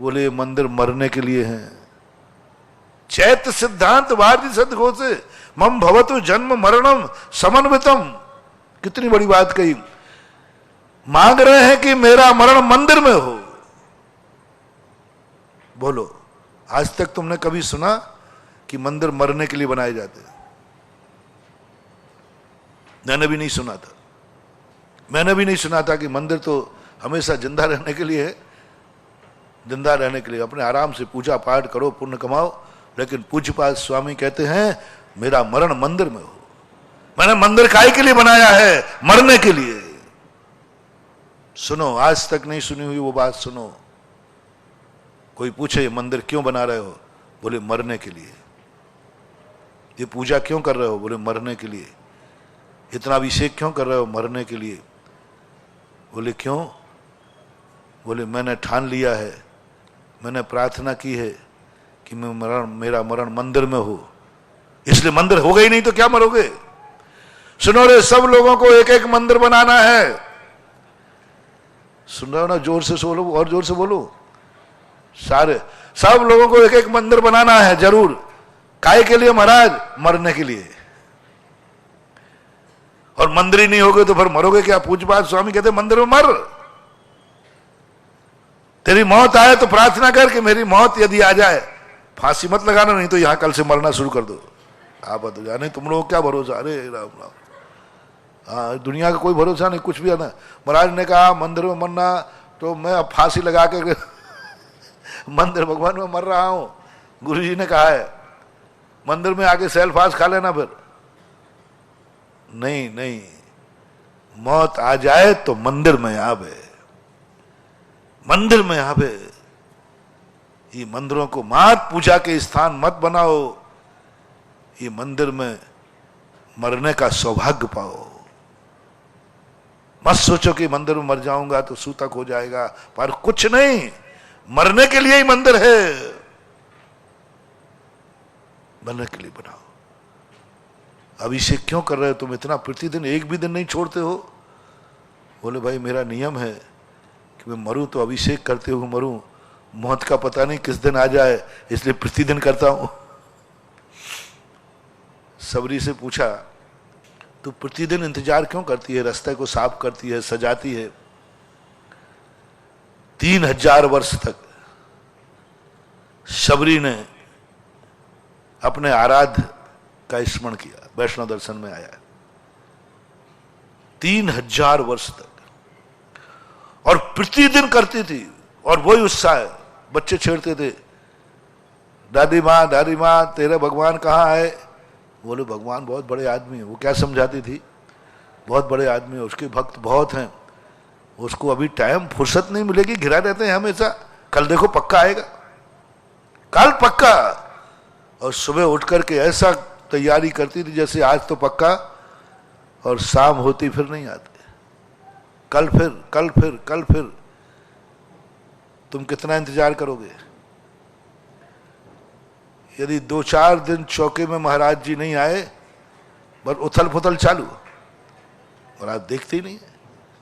बोले मंदिर मरने के लिए है। चैत्य सिद्धांत वार्य सदघोषे मम भवतु जन्म मरणम समन्वितम, कितनी बड़ी बात कही। मांग रहे हैं कि मेरा मरण मंदिर में हो। बोलो, आज तक तुमने कभी सुना कि मंदिर मरने के लिए बनाए जाते? मैंने भी नहीं सुना था। मैंने भी नहीं सुना था कि मंदिर तो हमेशा जिंदा रहने के लिए है, जिंदा रहने के लिए अपने आराम से पूजा पाठ करो, पुण्य कमाओ। लेकिन पूज्यपाद स्वामी कहते हैं मेरा मरण मंदिर में हो। मैंने मंदिर काहे के लिए बनाया है? मरने के लिए। सुनो, आज तक नहीं सुनी हुई वो बात सुनो। कोई पूछे ये मंदिर क्यों बना रहे हो? बोले मरने के लिए। ये पूजा क्यों कर रहे हो? बोले मरने के लिए। इतना अभिषेक क्यों कर रहे हो? मरने के लिए। बोले क्यों? बोले मैंने ठान लिया है, मैंने प्रार्थना की है कि मेरा मरण मंदिर में हो, इसलिए मंदिर हो गई, नहीं तो क्या मरोगे। सुनो रे, सब लोगों को एक एक मंदिर बनाना है। सुन रहे हो ना? जोर से बोलो, और जोर से बोलो। सारे सब लोगों को एक एक मंदिर बनाना है जरूर। काय के लिए महाराज? मरने के लिए। और मंदिर ही नहीं होगे तो फिर मरोगे क्या? पूज्यपाद स्वामी कहते मंदिर में मर। तेरी मौत आए तो प्रार्थना कर कि मेरी मौत यदि आ जाए, फांसी मत लगाना, नहीं तो यहां कल से मरना शुरू कर दो। आप तो जाने तुम लोग क्या भरोसा। अरे राम राम, हाँ दुनिया का कोई भरोसा नहीं, कुछ भी आना। महाराज ने कहा मंदिर में मरना, तो मैं अब फांसी लगा के मंदिर भगवान में मर रहा हूं। गुरु जी ने कहा है मंदिर में आके सेल फास खा लेना। फिर नहीं नहीं, मौत आ जाए तो मंदिर में आवे, मंदिर में आवे। ये मंदिरों को मात पूजा के स्थान मत बनाओ, ये मंदिर में मरने का सौभाग्य पाओ। मत सोचो कि मंदिर में मर जाऊंगा तो सूतक हो जाएगा, पर कुछ नहीं, मरने के लिए ही मंदिर है, मरने के लिए बनाओ। अभिषेक क्यों कर रहे हो तुम इतना? प्रतिदिन एक भी दिन नहीं छोड़ते हो। बोले भाई मेरा नियम है कि मैं मरूं तो अभिषेक करते हुए मरूं, मौत का पता नहीं किस दिन आ जाए, इसलिए प्रतिदिन करता हूं। सबरी से पूछा तू प्रतिदिन इंतजार क्यों करती है? रास्ते को साफ करती है, सजाती है। 3000 वर्ष तक सबरी ने अपने आराध्य का स्मरण किया, वैष्णव दर्शन में आया 3000 वर्ष तक, और प्रतिदिन करती थी। और वही उत्साह, बच्चे छेड़ते थे, दादी माँ तेरे भगवान कहाँ है? बोले भगवान बहुत बड़े आदमी है। वो क्या समझाती थी? बहुत बड़े आदमी है, उसके भक्त बहुत हैं, उसको अभी टाइम फुर्सत नहीं मिलेगी, घिरा रहते हैं हमेशा। कल देखो पक्का आएगा, कल पक्का। और सुबह उठ करके ऐसा तैयारी करती थी जैसे आज तो पक्का, और शाम होती फिर नहीं आते। कल फिर, कल फिर, कल फिर। तुम कितना इंतजार करोगे? यदि 2-4 दिन चौके में महाराज जी नहीं आए, बस उथल पुथल चालू, महाराज देखते ही नहीं है।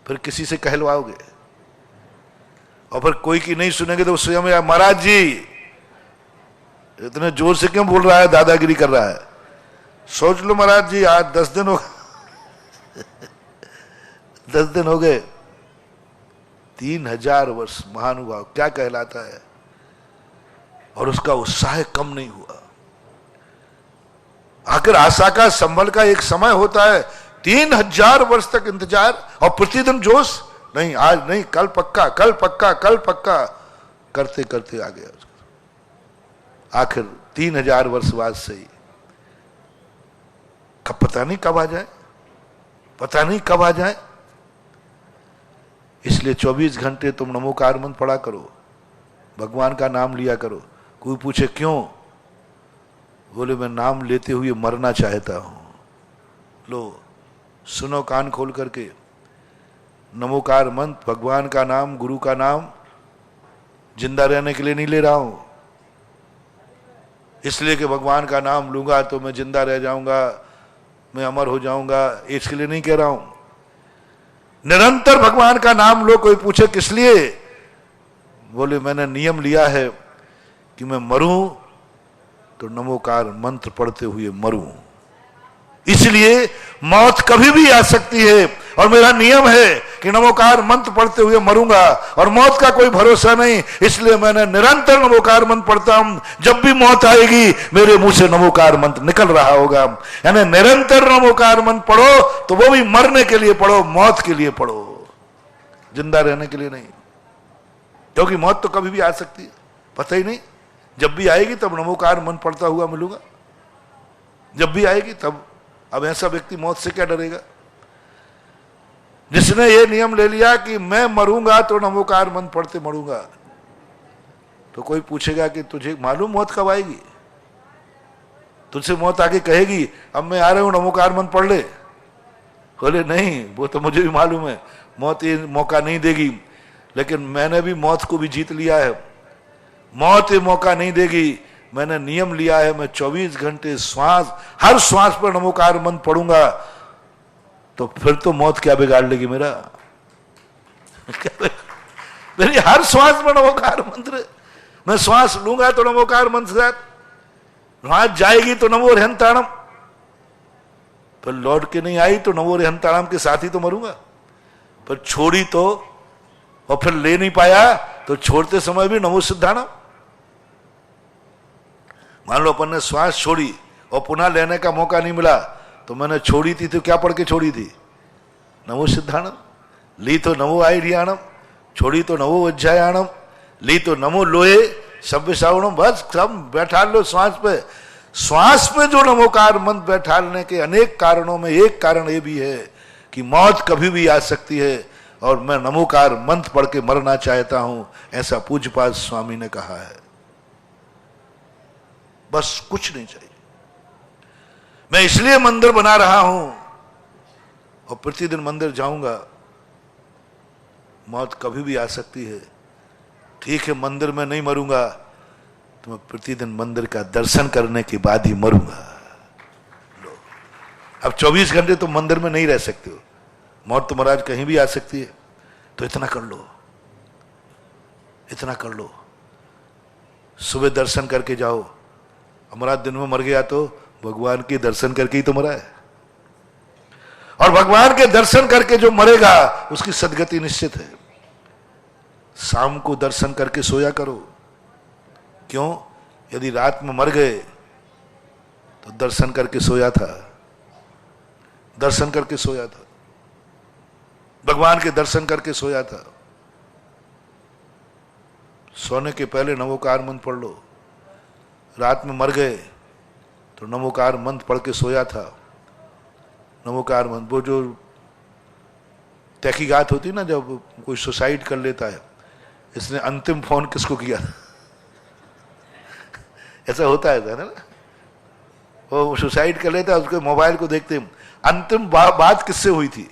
फिर किसी से कहलवाओगे, और फिर कोई की नहीं सुनेंगे तो स्वयं महाराज जी इतने जोर से क्यों बोल रहा है, दादागिरी कर रहा है। सोच लो महाराज जी आज 10 दिन हो 10 दिन हो गए। 3000 वर्ष महानुभाव क्या कहलाता है, और उसका उत्साह कम नहीं हुआ। आखिर आशा का संबल का एक समय होता है। 3000 वर्ष तक इंतजार, और प्रतिदिन जोश, नहीं आज नहीं, कल पक्का, कल पक्का, कल पक्का, करते करते आ गया। आखिर 3000 वर्ष बाद से ही पता नहीं कब आ जाए, पता नहीं कब आ जाए। इसलिए 24 घंटे तुम नमोकार मंत्र पढ़ा करो, भगवान का नाम लिया करो। कोई पूछे क्यों? बोले मैं नाम लेते हुए मरना चाहता हूं। लो सुनो कान खोल करके, नमोकार मंत्र, भगवान का नाम, गुरु का नाम, जिंदा रहने के लिए नहीं ले रहा हूं, इसलिए कि भगवान का नाम लूंगा तो मैं जिंदा रह जाऊंगा, मैं अमर हो जाऊंगा, इसके लिए नहीं कह रहा हूं। निरंतर भगवान का नाम लो। कोई पूछे किस लिए? बोले मैंने नियम लिया है कि मैं मरूं तो नमोकार मंत्र पढ़ते हुए मरूं, इसलिए मौत कभी भी आ सकती है, और मेरा नियम है कि नमोकार मंत्र पढ़ते हुए मरूंगा, और मौत का कोई भरोसा नहीं, इसलिए मैंने निरंतर नमोकार मंत्र पढ़ता हूं। जब भी मौत आएगी मेरे मुंह से नमोकार मंत्र निकल रहा होगा। यानी निरंतर नमोकार मंत्र पढ़ो, तो वो भी मरने के लिए पढ़ो, मौत के लिए पढ़ो, जिंदा रहने के लिए नहीं। क्योंकि मौत तो कभी भी आ सकती है, पता ही नहीं। जब भी आएगी तब नमोकार मंत्र पढ़ता हुआ मिलूंगा, जब भी आएगी तब। अब ऐसा व्यक्ति मौत से क्या डरेगा? जिसने ये नियम ले लिया कि मैं मरूंगा तो नमोकार मंत्र पढ़ते मरूंगा, तो कोई पूछेगा कि तुझे मालूम मौत कब आएगी? तुझसे मौत आके कहेगी अब मैं आ रहा हूं नमोकार मंत्र पढ़ ले? बोले नहीं, वो तो मुझे भी मालूम है मौत ये मौका नहीं देगी, लेकिन मैंने भी मौत को भी जीत लिया है। मौत ये मौका नहीं देगी, मैंने नियम लिया है, मैं 24 घंटे श्वास, हर श्वास पर नमोकार मंत्र पढ़ूंगा, तो फिर तो मौत क्या बिगाड़ लेगी मेरा? मेरी हर श्वास में नमोकार मंत्र, मैं श्वास लूंगा तो नमोकार मंत्र से श्वास जाएगी तो नमो रहंताणम, फिर लौट के नहीं आई तो नमो रहंताणम के साथ ही तो मरूंगा। पर छोड़ी तो, और फिर ले नहीं पाया तो छोड़ते समय भी नमो सिद्धाणम। मान लो अपन ने श्वास छोड़ी और पुनः लेने का मौका नहीं मिला, तो मैंने छोड़ी थी तो क्या पढ़ के छोड़ी थी? नमो सिद्धाणम। ली तो नमो आईरियाणम, छोड़ी तो नमो वज्जायाणम, ली तो नमो लोहे सभ्य सावणम। बस सब बैठा लो श्वास पे। श्वास पे जो नमोकार मंत्र बैठाने के अनेक कारणों में एक कारण ये भी है कि मौत कभी भी आ सकती है, और मैं नमोकार मंत्र पढ़ के मरना चाहता हूं, ऐसा पूज्यपाद स्वामी ने कहा है। बस कुछ नहीं चाहिए। मैं इसलिए मंदिर बना रहा हूं और प्रतिदिन मंदिर जाऊंगा। मौत कभी भी आ सकती है, ठीक है, मंदिर में नहीं मरूंगा तो मैं प्रतिदिन मंदिर का दर्शन करने के बाद ही मरूंगा। लो, अब 24 घंटे तो मंदिर में नहीं रह सकते हो, मौत तो महाराज कहीं भी आ सकती है, तो इतना कर लो, इतना कर लो। सुबह दर्शन करके जाओ। हमारा दिन में मर गया तो भगवान के दर्शन करके ही तो मरा है, और भगवान के दर्शन करके जो मरेगा उसकी सदगति निश्चित है। शाम को दर्शन करके सोया करो। क्यों? यदि रात में मर गए तो दर्शन करके सोया था, दर्शन करके सोया था, भगवान के दर्शन करके सोया था। सोने के पहले नमोकार मंत्र पढ़ लो। रात में मर गए तो नमोकार मंत्र पढ़ के सोया था। नमोकार मंत्र, वो जो तहकीकात होती ना, जब कोई सुसाइड कर लेता है, इसने अंतिम फोन किसको किया, ऐसा होता है ना, वो सुसाइड कर लेता है, उसके मोबाइल को देखते हैं अंतिम बात किससे हुई थी,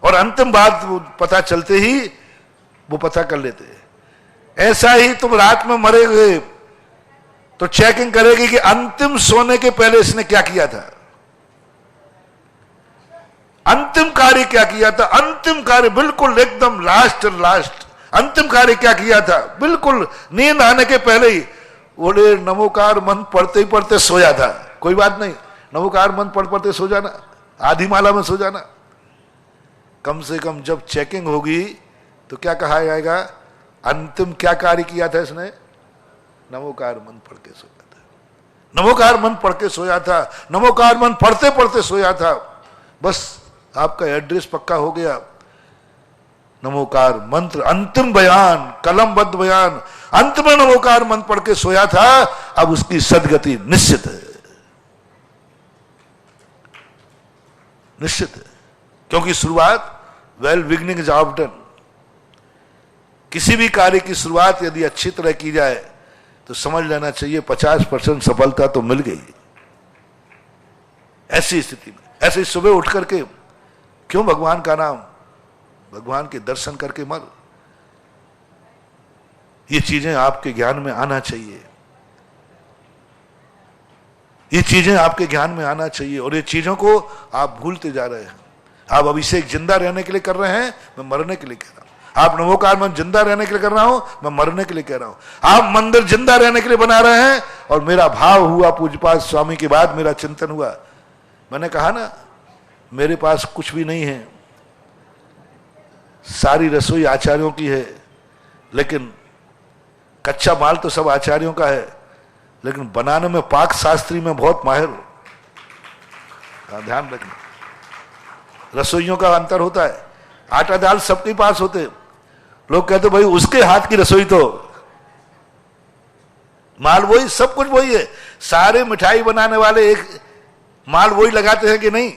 और अंतिम बात पता चलते ही वो पता कर लेते हैं। ऐसा ही तुम रात में मरे हुए तो चेकिंग करेगी कि अंतिम सोने के पहले इसने क्या किया था, अंतिम कार्य क्या किया था, अंतिम कार्य बिल्कुल एकदम लास्ट अंतिम कार्य क्या किया था, बिल्कुल नींद आने के पहले ही बोले नमोकार मंत्र पढ़ते ही पढ़ते सोया था। कोई बात नहीं, नमोकार मंत्र पढ़ते सो जाना, आधी माला में सो जाना। कम से कम जब चेकिंग होगी तो क्या कहा जाएगा, अंतिम क्या कार्य किया था इसने, नमोकार मंत्र पढ़ के सोया था, नमोकार मंत्र पढ़ के सोया था, नमोकार मंत्र पढ़ते पढ़ते सोया था। बस आपका एड्रेस पक्का हो गया। नमोकार मंत्र अंतिम बयान, कलमबद्ध बयान, अंत में नमोकार मंत्र पढ़ के सोया था, अब उसकी सदगति निश्चित है, निश्चित है। क्योंकि शुरुआत, वेल बिगनिंग इज ऑफ्टन, किसी भी कार्य की शुरुआत यदि अच्छी तरह की जाए तो समझ लेना चाहिए 50% सफलता तो मिल गई। ऐसी स्थिति में, ऐसे सुबह उठ करके क्यों भगवान का नाम, भगवान के दर्शन करके मर, ये चीजें आपके ज्ञान में आना चाहिए, ये चीजें आपके ज्ञान में आना चाहिए। और ये चीजों को आप भूलते जा रहे हैं। आप अभिषेक जिंदा रहने के लिए कर रहे हैं, मैं मरने के लिए कह रहा हूं। आप नमोकार मंत्र जिंदा रहने के लिए कर रहा हूं, मैं मरने के लिए कह रहा हूं। आप मंदिर जिंदा रहने के लिए बना रहे हैं, और मेरा भाव हुआ पूज्यपाद स्वामी के बाद मेरा चिंतन हुआ। मैंने कहा ना, मेरे पास कुछ भी नहीं है, सारी रसोई आचार्यों की है, लेकिन कच्चा माल तो सब आचार्यों का है, लेकिन बनाने में पाक शास्त्री में बहुत माहिर हूं। ध्यान रखना, रसोइयों का अंतर होता है। आटा दाल सबके पास होते, लोग कहते भाई उसके हाथ की रसोई, तो माल वही, सब कुछ वही है। सारे मिठाई बनाने वाले एक माल वही लगाते हैं कि नहीं?